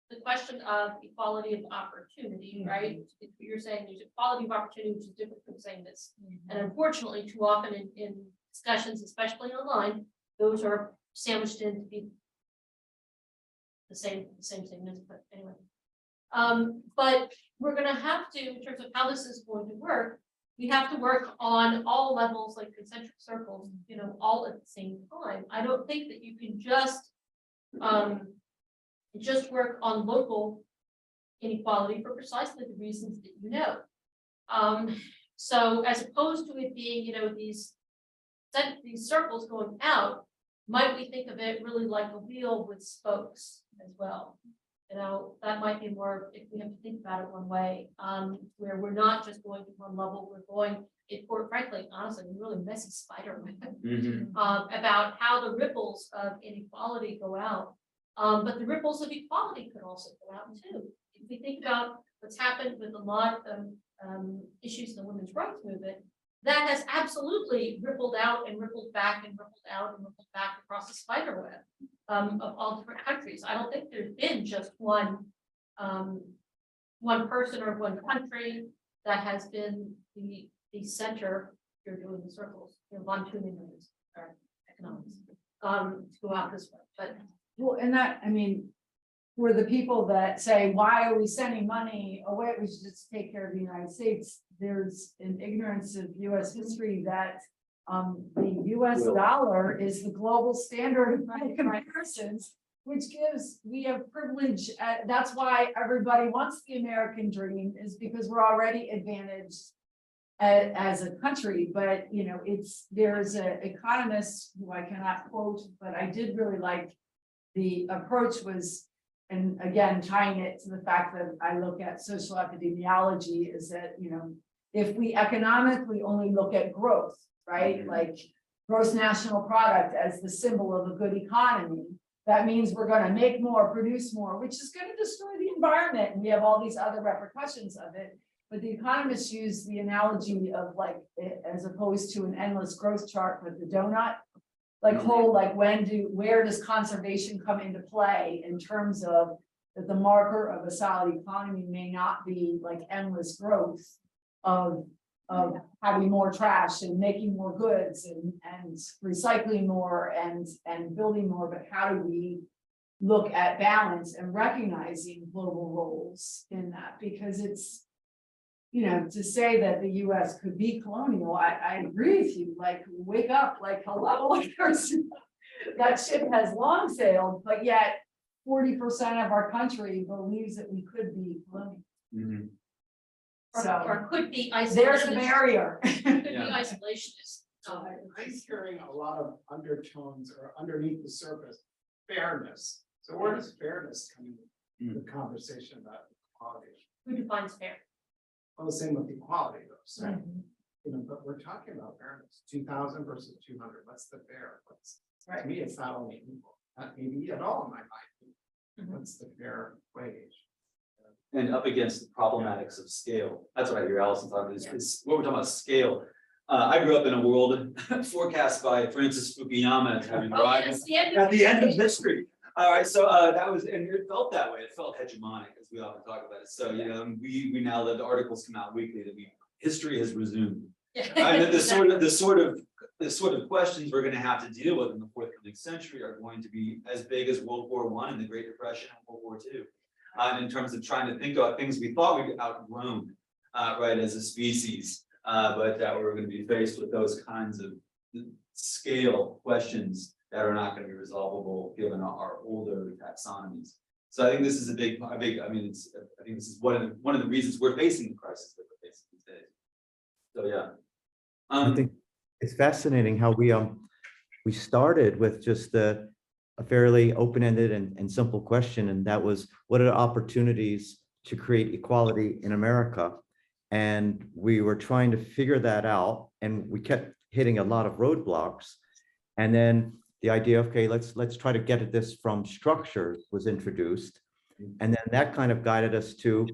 the question question of equality of opportunity, right? If you're saying there's equality of opportunity, which is different from saying this. And unfortunately, too often in discussions, especially online, those are sandwiched in to be the same thing, but anyway. But we're gonna have to, in terms of how this is going to work, we have to work on all levels, like concentric circles, you know, all at the same time. I don't think that you can just work on local inequality for precisely the reasons that you know. So as opposed to it being, you know, these circles going out, might we think of it really like a wheel with spokes as well? You know, that might be more, if we have to think about it one way, where we're not just going to one level, we're going, or frankly, honestly, a really messy spider web about how the ripples of inequality go out. But the ripples of equality could also go out too. If we think about what's happened with a lot of issues in the women's rights movement, that has absolutely rippled out and rippled back and rippled out and rippled back across the spider web of all different countries. I don't think there's been just one person or one country that has been the center. You're doing the circles, von Neumann or economics to go out this way, but. Well, and that, I mean, for the people that say, why are we sending money away? We should just take care of the United States. There's an ignorance of US history that the US dollar is the global standard of comparisons, which we have privilege. That's why everybody wants the American dream, is because we're already advantaged as a country. But, you know, there's an economist who I cannot quote, but I did really like the approach was, and again, tying it to the fact that I look at social epidemiology, is that, you know, if we economically only look at growth, right, like gross national product as the symbol of a good economy, that means we're going to make more, produce more, which is going to destroy the environment. And we have all these other repercussions of it. But the economists use the analogy of, like, as opposed to an endless growth chart with the donut, like whole, like where does conservation come into play in terms of that the marker of a solid economy may not be like endless growth of having more trash and making more goods and recycling more and building more, but how do we look at balance and recognizing global roles in that? Because it's, you know, to say that the US could be colonial, I agree with you, like, wake up, like, hello, that ship has long sailed, but yet 40% of our country believes that we could be colonial. Or could be isolationist. There's a barrier. Could be isolationist. I'm hearing a lot of undertones or underneath the surface, fairness. So where does fairness come in the conversation about equality? Who defines fair? Well, the same with equality though, so, you know, but we're talking about fairness, 2,000 versus 200, what's the fair? To me, it's not only equal, not maybe at all in my mind. What's the fair wage? And up against the problematics of scale. That's what I hear Allison talking about, is what we're talking about, scale. I grew up in a world forecast by Francis Fukuyama as having arrived at the end of history. All right, so that was, and it felt that way. It felt hegemonic, as we often talk about it. So, you know, we now let the articles come out weekly that history has resumed. And the sort of questions we're going to have to deal with in the forthcoming century are going to be as big as World War I and the Great Depression and World War II. In terms of trying to think about things we thought we'd outgrown, right, as a species, but that we're going to be faced with those kinds of scale questions that are not going to be resolvable given our older taxonomies. So I think this is a big. I mean, I think this is one of the reasons we're facing the crisis that we're facing these days. So yeah, I think it's fascinating how we started with just a fairly open-ended and simple question, and that was, what are the opportunities to create equality in America? And we were trying to figure that out, and we kept hitting a lot of roadblocks. And then the idea of, okay, let's try to get at this from structure was introduced. And then that kind of guided us to,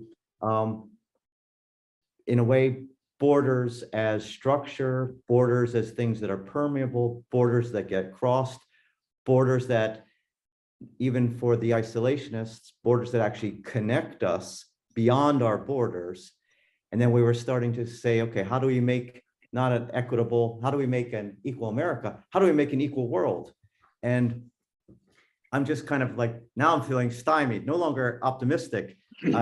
in a way, borders as structure, borders as things that are permeable, borders that get crossed, borders that even for the isolationists, borders that actually connect us beyond our borders. And then we were starting to say, okay, how do we make not an equitable, how do we make an equal America? How do we make an equal world? And I'm just kind of like, now I'm feeling stymied, no longer optimistic. We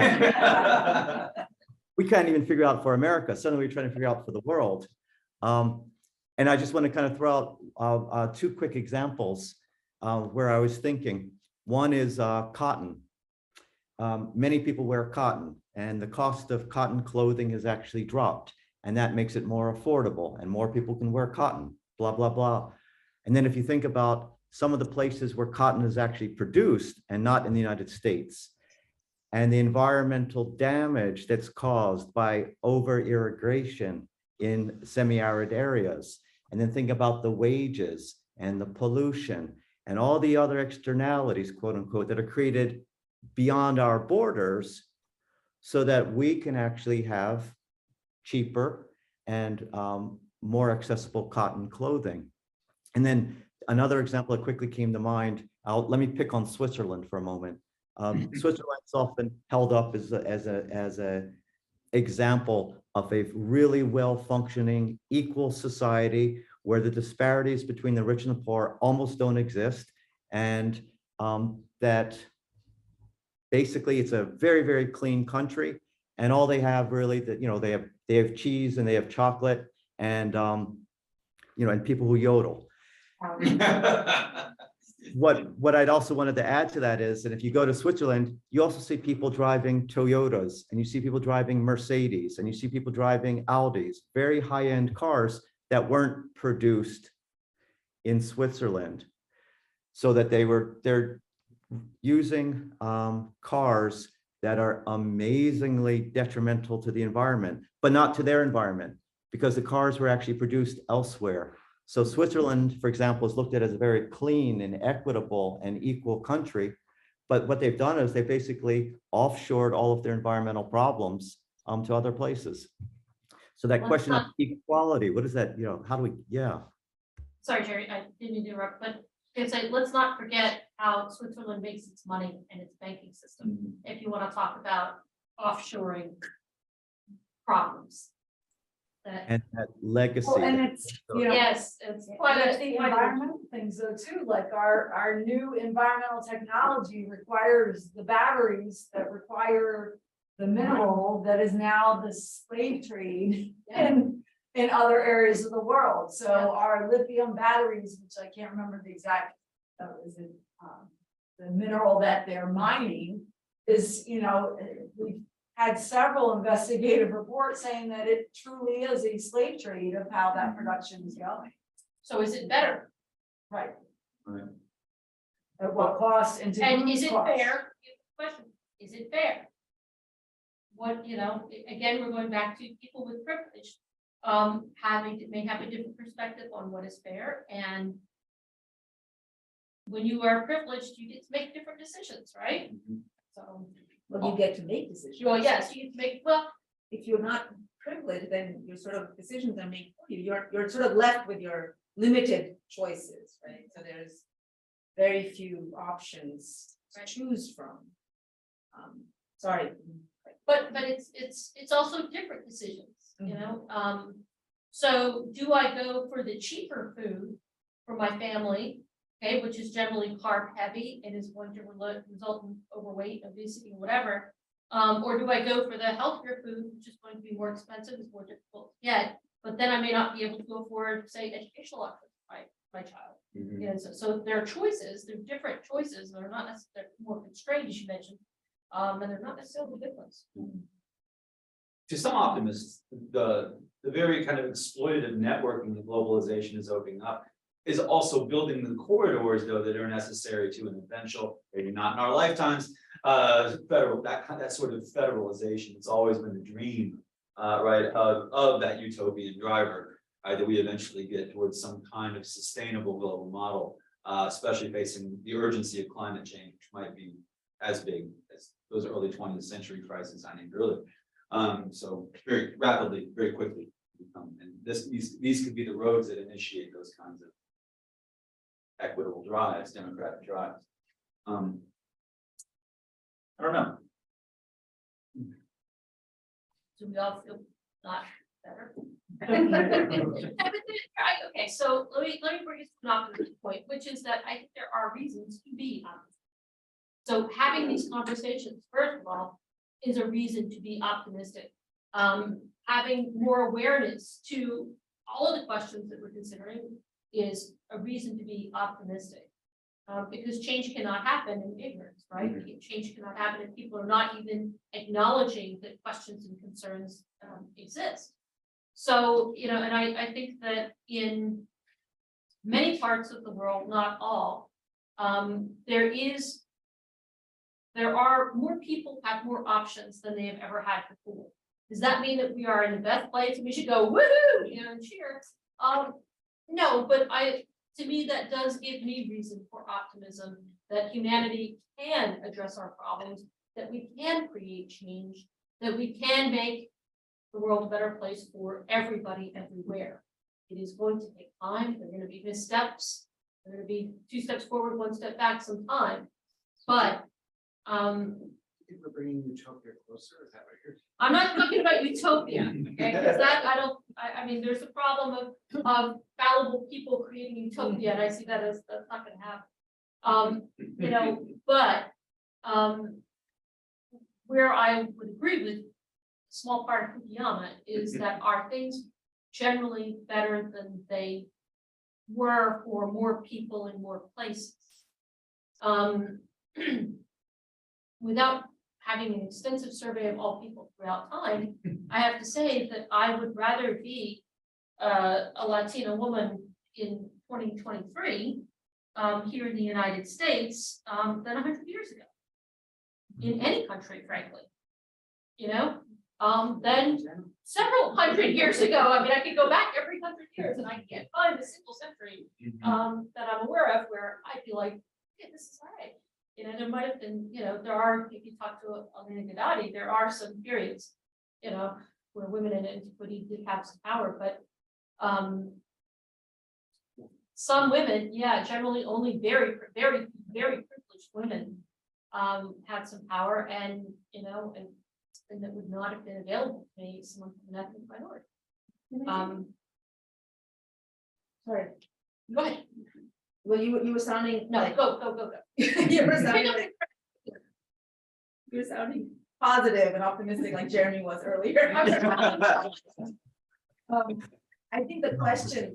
can't even figure out for America. Suddenly we're trying to figure out for the world. And I just want to kind of throw out two quick examples where I was thinking. One is cotton. Many people wear cotton, and the cost of cotton clothing has actually dropped, and that makes it more affordable, and more people can wear cotton, blah, blah, blah. And then if you think about some of the places where cotton is actually produced and not in the United States, and the environmental damage that's caused by over irrigation in semi-arid areas, and then think about the wages and the pollution and all the other externalities, quote unquote, that are created beyond our borders, so that we can actually have cheaper and more accessible cotton clothing. And then another example that quickly came to mind, let me pick on Switzerland for a moment. Switzerland is often held up as a example of a really well-functioning, equal society where the disparities between the rich and the poor almost don't exist, and that basically it's a very, very clean country, and all they have really, that they have cheese and they have chocolate, and and people who yodel. What I'd also wanted to add to that is that if you go to Switzerland, you also see people driving Toyotas, and you see people driving Mercedes, and you see people driving Audis, very high-end cars that weren't produced in Switzerland. So that they're using cars that are amazingly detrimental to the environment, but not to their environment, because the cars were actually produced elsewhere. So Switzerland, for example, is looked at as a very clean and equitable and equal country. But what they've done is they basically offshored all of their environmental problems to other places. So that question of equality, what is that, how do we, Sorry, Jerry, I didn't mean to interrupt, but it's like, let's not forget how Switzerland makes its money and its banking system. If you want to talk about offshoring problems. and that legacy. Well, and it's, Yes, it's quite But a the environmental things though too, like our new environmental technology requires the batteries that require the mineral that is now the slave trade in other areas of the world. So our lithium batteries, which I can't remember the exact, the mineral that they're mining is, we've had several investigative reports saying that it truly is a slave trade of how that production is going. So is it better? Right. Right. At what cost and to And whose is it cost? fair? Question, is it fair? What, again, we're going back to people with privilege, may have a different perspective on what is fair, and when you are privileged, you get to make different decisions, right? So, Well, you get to make decisions. well, yes, you get to make, well, If you're not privileged, then your sort of decisions are made for you. You're sort of left with your limited choices, right? So there's very few options to choose from. Sorry. but it's also different decisions, So do I go for the cheaper food for my family, okay, which is generally carb heavy and is going to result in overweight, obesity, whatever? Or do I go for the healthier food, which is going to be more expensive, is more difficult to get, but then I may not be able to afford, say, educational options for my child. So there are choices, there are different choices, they're not necessarily more constrained, as you mentioned, and they're not necessarily the difference. To some optimists, the very kind of exploitative networking that globalization is opening up is also building the corridors, though, that are necessary to an eventual, maybe not in our lifetimes, that sort of federalization. It's always been the dream, right, of that utopian driver, that we eventually get towards some kind of sustainable global model, especially facing the urgency of climate change, which might be as big as those early 20th century crises I named earlier. So very rapidly, very quickly, and these could be the roads that initiate those kinds of equitable drives, democratic drives. I don't know. Do we all feel not better? Okay, so let me bring us to an optimistic point, which is that I think there are reasons to be optimistic. So having these conversations, first of all, is a reason to be optimistic. Having more awareness to all of the questions that we're considering is a reason to be optimistic. Because change cannot happen in ignorance, right? Change cannot happen if people are not even acknowledging that questions and concerns exist. So, you know, and I think that in many parts of the world, not all, there are more people have more options than they have ever had before. Does that mean that we are in the best place and we should go woohoo, you know, and cheer? No, but to me, that does give me reason for optimism that humanity can address our problems, that we can create change, that we can make the world a better place for everybody everywhere. It is going to take time. There are going to be missteps. There are going to be 2 steps forward, 1 step back sometime. But I think we're bringing utopia closer, is that what you're? I'm not talking about utopia, okay? Because that I mean, there's a problem of fallible people creating utopia, and I see that as that's not going to happen. You know, but where I would agree with a small part of Fukuyama is that are things generally better than they were for more people in more places. Without having an extensive survey of all people throughout time, I have to say that I would rather be a Latina woman in 2023 here in the United States than 100 years ago. In any country, frankly. You know, then several hundred years ago. I mean, I could go back every 100 years and I can't find a single century that I'm aware of where I feel like, yeah, this is all right. You know, there might have been, you know, there are, if you talk to Alina Gadadi, there are some periods, you know, where women in antiquity did have some power, but some women, yeah, generally only very, very, very privileged women had some power, and you know, and that would not have been available to me, someone from an ethnic minority. Sorry, Go ahead. well, you were sounding. No, like- go. You were sounding positive and optimistic like Jeremy was earlier. I think the question,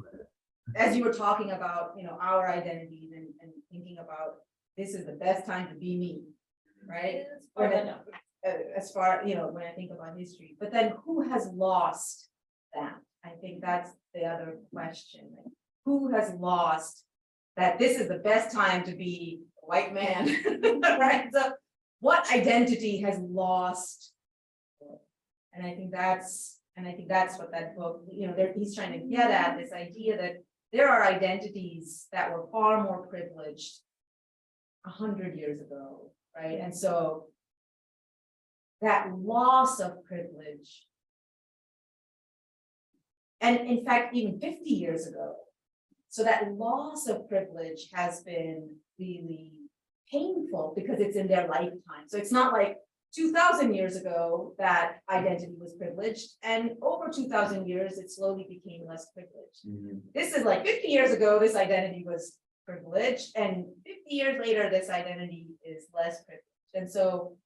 as you were talking about, you know, our identities and thinking about this is the best time to be me, right? As far, you know, when I think about history, but then who has lost that? I think that's the other question. Like, who has lost that this is the best time to be a white man, right? So what identity has lost? And I think that's what that book, you know, he's trying to get at, this idea that there are identities that were far more privileged 100 years ago, right? And so that loss of privilege, and in fact, even 50 years ago, so that loss of privilege has been really painful because it's in their lifetime. So it's not like 2000 years ago that identity was privileged, and over 2000 years, it slowly became less privileged. This is like 50 years ago, this identity was privileged, and 50 years later, this identity is less privileged. And so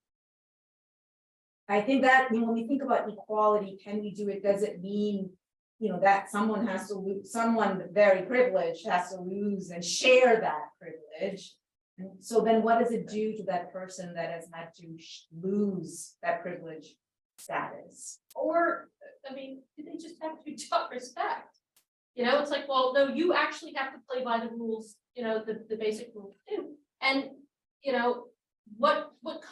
I think that, you know, when we think about equality, can we do it? Does it mean, you know, that someone has to lose, someone very privileged has to lose and share that privilege? And so then what does it do to that person that has had to lose that privilege status? Or, I mean, do they just have to be taught respect? You know, it's like, well, no, you actually have to play by the rules, you know, the basic rules too. And, you know, what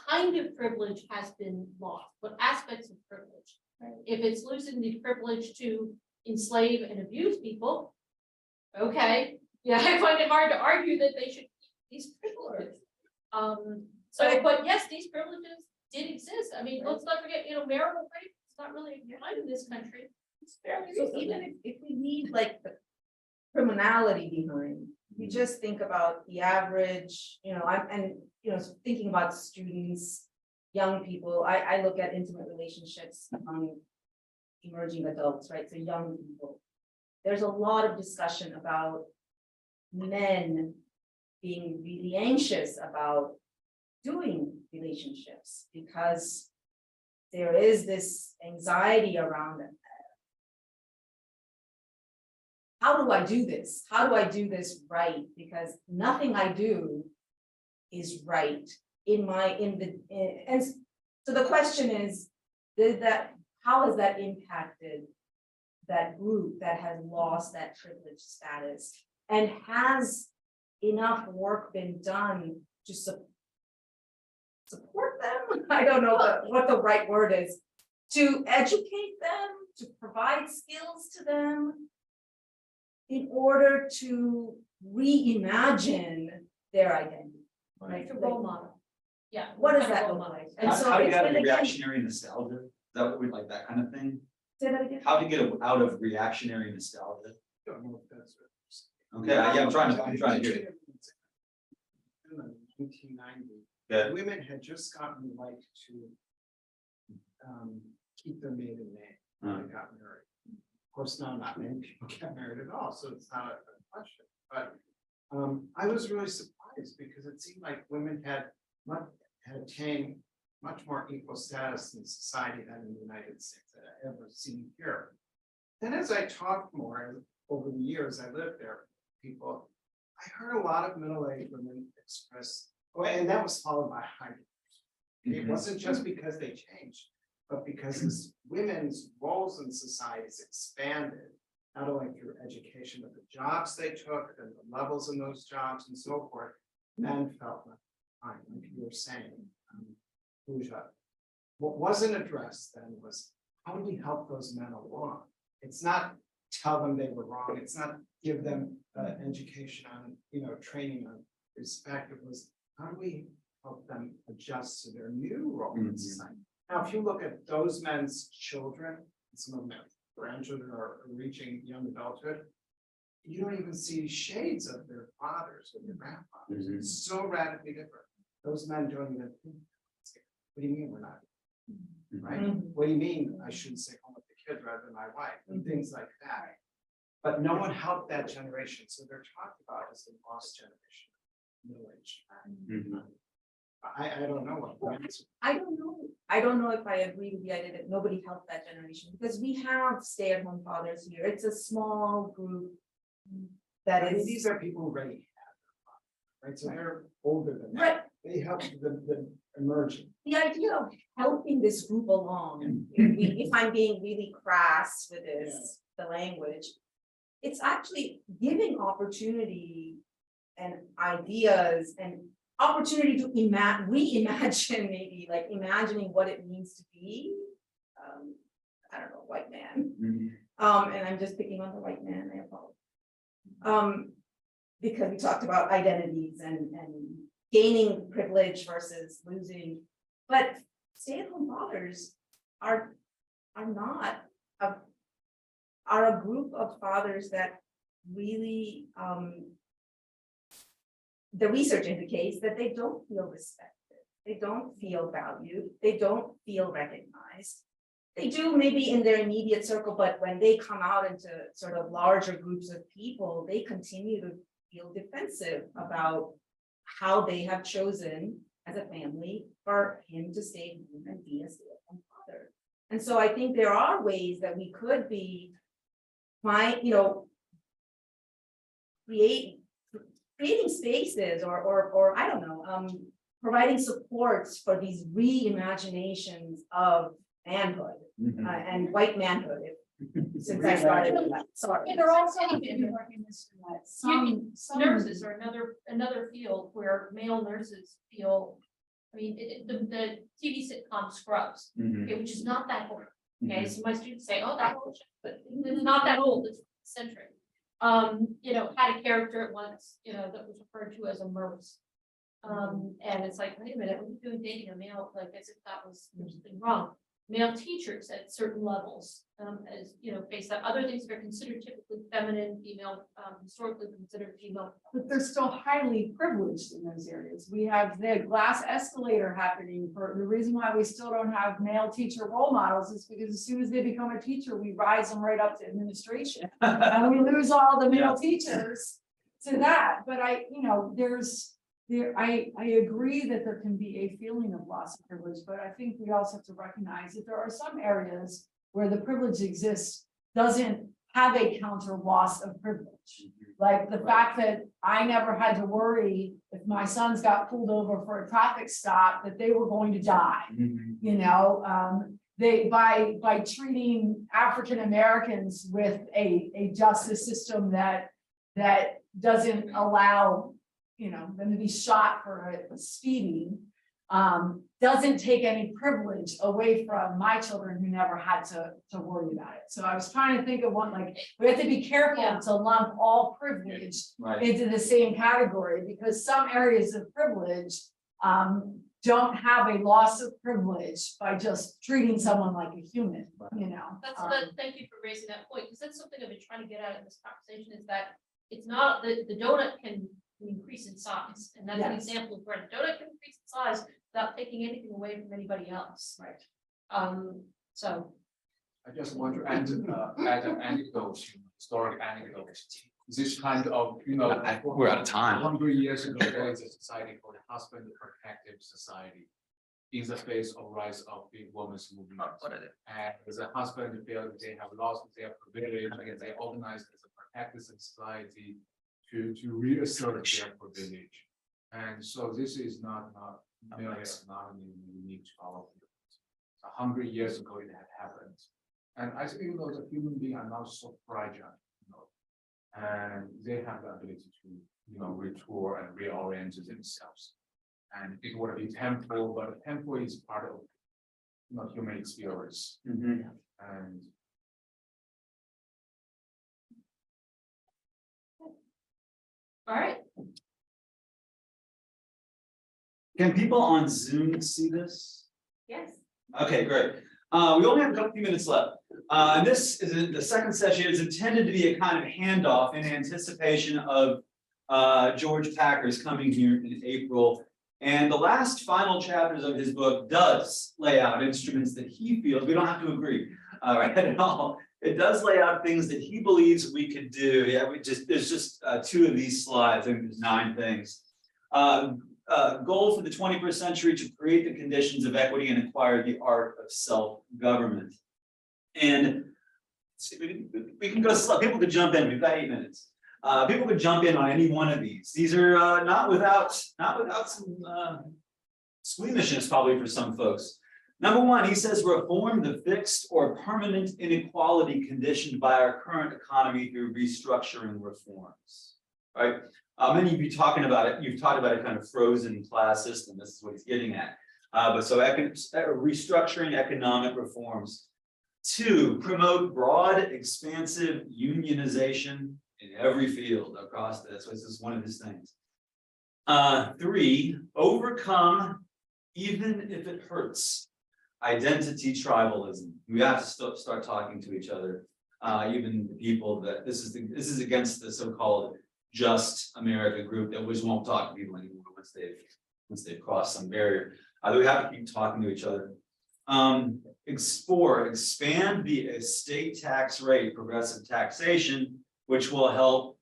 kind of privilege has been lost? What aspects of privilege? Right? If it's losing the privilege to enslave and abuse people, okay, yeah, I find it hard to argue that they should keep these privileges. But yes, these privileges did exist. I mean, let's not forget, you know, marital rape is not really applied in this country. It's fairly So recent. even if we need like the criminality behind, you just think about the average, you know, and you know, thinking about students, young people, I look at intimate relationships among emerging adults, right? So young people. There's a lot of discussion about men being really anxious about doing relationships because there is this anxiety around it. How do I do this? How do I do this right? Because nothing I do is right and so the question is, how has that impacted that group that has lost that privileged status? And has enough work been done to support them? I don't know what the right word is, to educate them, to provide skills to them in order to reimagine their identity. Like a role model. Yeah. What does kind of that role look model. like? And How so how to it's get out been of again, reactionary nostalgia? Is that what we like, that kind of thing? say that again? How to get out of reactionary nostalgia? Don't know if that's. Okay, yeah, I'm trying to hear it. In the 1990s, Yeah. women had just gotten the right to keep their maiden name when they got married. Of course, now not many people get married at all, so it's not a question, but I was really surprised because it seemed like women had attained much more equal status in society than in the United States that I ever seen here. Then as I talked more over the years I lived there, people, I heard a lot of middle-aged women express, oh, and that was followed by high. It wasn't just because they changed, but because as women's roles in society has expanded, not only through education, but the jobs they took and the levels in those jobs and so forth, men felt left behind, like you were saying, Pooja. What wasn't addressed then was, how do we help those men along? It's not tell them they were wrong, it's not give them education on, training on respect. It was, how do we help them adjust to their new role in society? Now, if you look at those men's children, some of them have grandchildren are reaching young adulthood, you don't even see shades of their fathers or their grandfathers. It's so radically different. Those men don't even think. What do you mean we're not? Right? What do you mean I shouldn't stay home with the kid rather than my wife? And things like that. But no one helped that generation. So they're talked about as the lost generation, middle age. I don't know what. I don't know if I agree with the idea that nobody helped that generation, because we have stay-at-home fathers here. It's a small group that And is. these are people who already have, right? So they're older than that. Right. They help the emerging. The idea of helping this group along, if I'm being really crass with this, the language, it's actually giving opportunity and ideas and opportunity to reimagine, maybe like imagining what it means to be, I don't know, white man. And I'm just picking on the white man, I apologize. Because we talked about identities and gaining privilege versus losing, but stay-at-home fathers are not a group of fathers that really the research indicates that they don't feel respected, they don't feel valued, they don't feel recognized. They do maybe in their immediate circle, but when they come out into sort of larger groups of people, they continue to feel defensive about how they have chosen as a family for him to stay home and be a stay-at-home father. And so I think there are ways that we could be creating spaces or I don't know, providing supports for these reimaginations of manhood and white manhood. Since I started with that, sorry. And they're also Some nurses are another field where male nurses feel, I mean, the TV sitcom Scrubs, okay, which is not that old. Okay, so my students say, oh, that old, but it's not that old, it's century. Had a character at once, that was referred to as a nurse. And it's like, wait a minute, what are you doing dating a male, like as if that was, there's something wrong. male teachers at certain levels, as, you know, based on other things that are considered typically feminine, female, historically considered female. But they're still highly privileged in those areas. We have the glass escalator happening. For the reason why we still don't have male teacher role models is because as soon as they become a teacher, we rise them right up to administration. And we lose all the male teachers to that. But I agree that there can be a feeling of loss of privilege, but I think we also have to recognize that there are some areas where the privilege exists, doesn't have a counter loss of privilege. Like the fact that I never had to worry if my sons got pulled over for a traffic stop, that they were going to die. You know, they, by treating African Americans with a justice system that doesn't allow, you know, them to be shot for a speeding, doesn't take any privilege away from my children who never had to worry about it. So I was trying to think of one, like, we have to be careful Yeah. to lump all privilege Right. into the same category, because some areas of privilege don't have a loss of privilege by just treating someone like a human, you know? Thank you for raising that point, because that's something I've been trying to get at in this conversation, is that it's not, the donut can increase in size, and that's an Yes. example of where the donut can increase in size without taking anything away from anybody else. Right. So, I just want to add an anecdote, historic anecdote. This kind of, We're out of time. 100 years ago, there was a society called the Husband Protective Society. In the face of rise of the women's movement. And as a husband feel that they have lost their privilege, and they organized as a protective society to reassert their privilege. And so this is not merely unique to our field. 100 years ago it had happened. And I think the human beings are now so fragile, and they have the ability to, retool and reorient themselves. And it would be painful, but painful is part of, human experience. And all right, Can people on Zoom see this? Yes. Okay, great. We only have a few minutes left. And this is the second session is intended to be a kind of handoff in anticipation of George Packer's coming here in April. And the last final chapters of his book does lay out instruments that he feels, we don't have to agree, right, at all. It does lay out things that he believes we could do. Yeah, there's just 2 of these slides, I think there's 9 things. Goal for the 21st century to create the conditions of equity and acquire the art of self-government. And we can go slow. People could jump in. We've got 8 minutes. People could jump in on any one of these. These are not without some squeamishness probably for some folks. Number 1, he says reform the fixed or permanent inequality conditioned by our current economy through restructuring reforms. Right? Many of you talking about it. You've talked about a kind of frozen class system. This is what he's getting at. But so restructuring economic reforms. 2, promote broad, expansive unionization in every field across this. So this is one of his things. 3, overcome, even if it hurts, identity tribalism. We have to start talking to each other, even the people that this is against the so-called Just America group that just won't talk to people anymore once they've crossed some barrier. We have to keep talking to each other. Expand the estate tax rate, progressive taxation, which will help.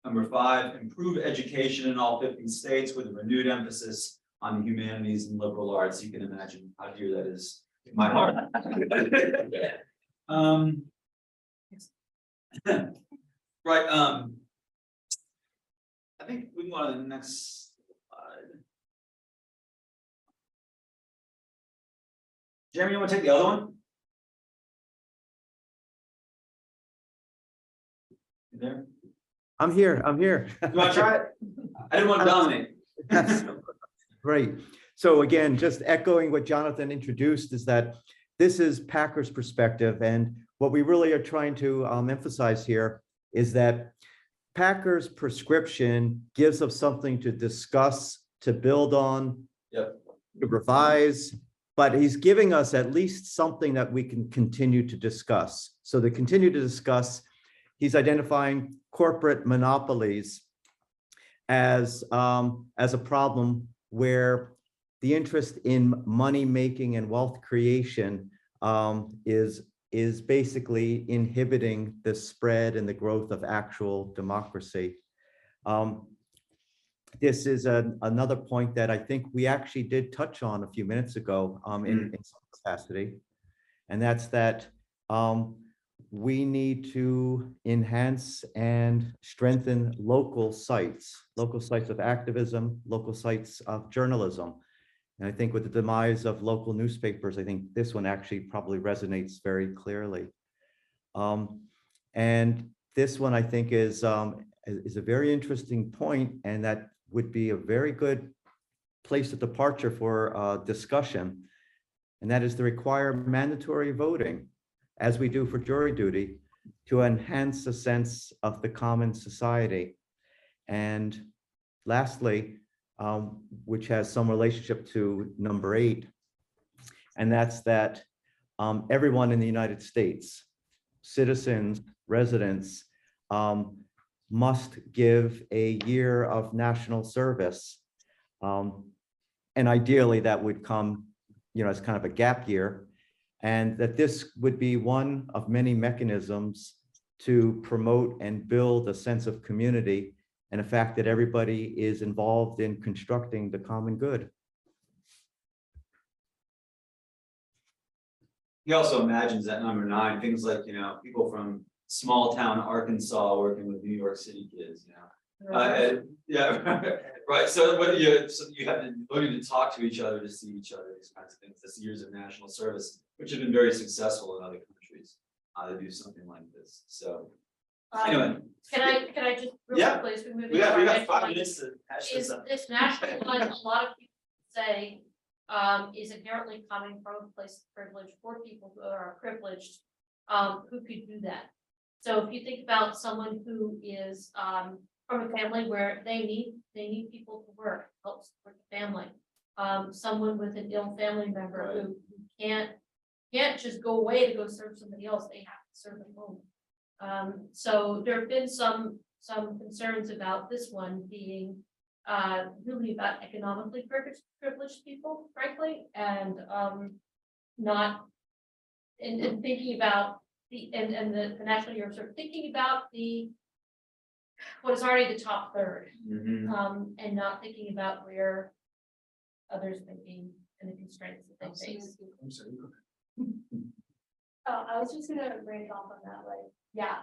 Number 5, improve education in all 50 states with a renewed emphasis on the humanities and liberal arts. You can imagine how dear that is in my heart. Right. I think we can go on to the next slide. Jeremy, you want to take the other one? You there? I'm here. You want to try it? I didn't want to dominate. Yes. Great. So again, just echoing what Jonathan introduced is that this is Packer's perspective. And what we really are trying to emphasize here is that Packer's prescription gives us something to discuss, to build on, Yep. to revise, but he's giving us at least something that we can continue to discuss. So to continue to discuss, he's identifying corporate monopolies as a problem where the interest in money making and wealth creation is basically inhibiting the spread and the growth of actual democracy. This is another point that I think we actually did touch on a few minutes ago in some capacity. And that's that we need to enhance and strengthen local sites of activism, local sites of journalism. And I think with the demise of local newspapers, I think this one actually probably resonates very clearly. And this one I think is a very interesting point, and that would be a very good place of departure for discussion. And that is to require mandatory voting, as we do for jury duty, to enhance a sense of the common society. And lastly, which has some relationship to number 8, and that's that everyone in the United States, citizens, residents, must give a year of national service. And ideally that would come, as kind of a gap year, and that this would be one of many mechanisms to promote and build a sense of community and the fact that everybody is involved in constructing the common good. He also imagines that number 9, things like, people from small town Arkansas working with New York City kids, yeah, right. So whether you have to learning to talk to each other, to see each other, these kinds of things. This years of national service, which have been very successful in other countries, to do something like this. So anyway, Can I just real Yeah. quickly, as we move. we got into our 5 next minutes to hash one, this Is up. this national one, a lot of people say, is inherently coming from a place of privilege for people who are privileged, who could do that. So if you think about someone who is from a family where they need people to work, help support the family. Someone with an ill family member who can't just go away to go serve somebody else, they have to serve at home. So there have been some concerns about this one being really about economically privileged people, frankly, and not in thinking about the national year, sort of thinking about what is already the top third, and not thinking about where others may be and the constraints that they face. I'm sorry, go ahead. Oh, I was just gonna break off on that, like, yeah,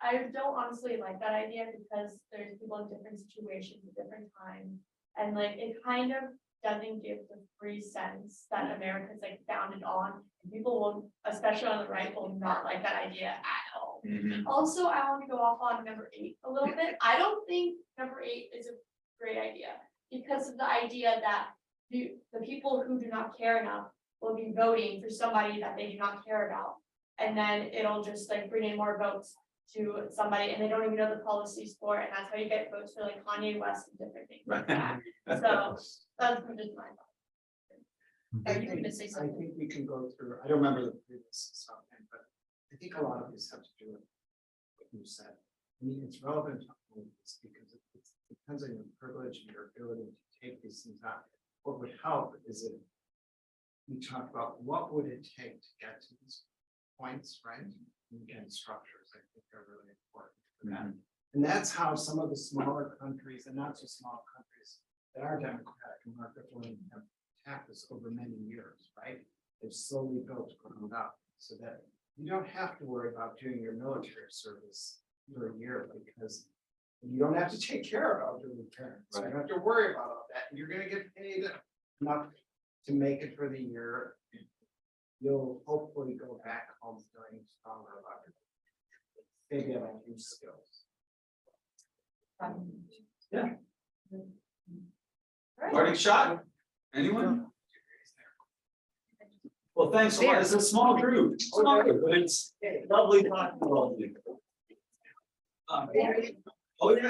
I don't honestly like that idea because there's people in different situations at different times. And like, it kind of doesn't give the free sense that America's like founded on, and people will, especially on the right, will not like that idea at all. Also, I want to go off on number 8 a little bit. I don't think number 8 is a great idea because of the idea that the people who do not care enough will be voting for somebody that they do not care about. And then it'll just like bring in more votes to somebody and they don't even know the policies for it. And that's how you get votes for like Kanye West and different things like that. So that's just my thought. Are you going to say I something? think we can go through, I don't remember the previous stuff, but I think a lot of these have to do with what you said. I mean, it's relevant to all of this because it depends on your privilege and your ability to take these things out. What would help is if we talk about what would it take to get to these points, right? And again, structures, I think are really important for that. And that's how some of the smaller countries and not so small countries that are democratic and market willing have attacked this over many years, right? They've slowly built ground up so that you don't have to worry about doing your military service for a year because you don't have to take care of elderly parents. You don't have to worry about all that. You're gonna get paid enough to make it for the year. You'll hopefully go back home feeling stronger about it. Maybe have new skills. Parting shot? Anyone? Well, thanks a lot. It's a small group, but it's lovely talking to all of you. Oh, yeah.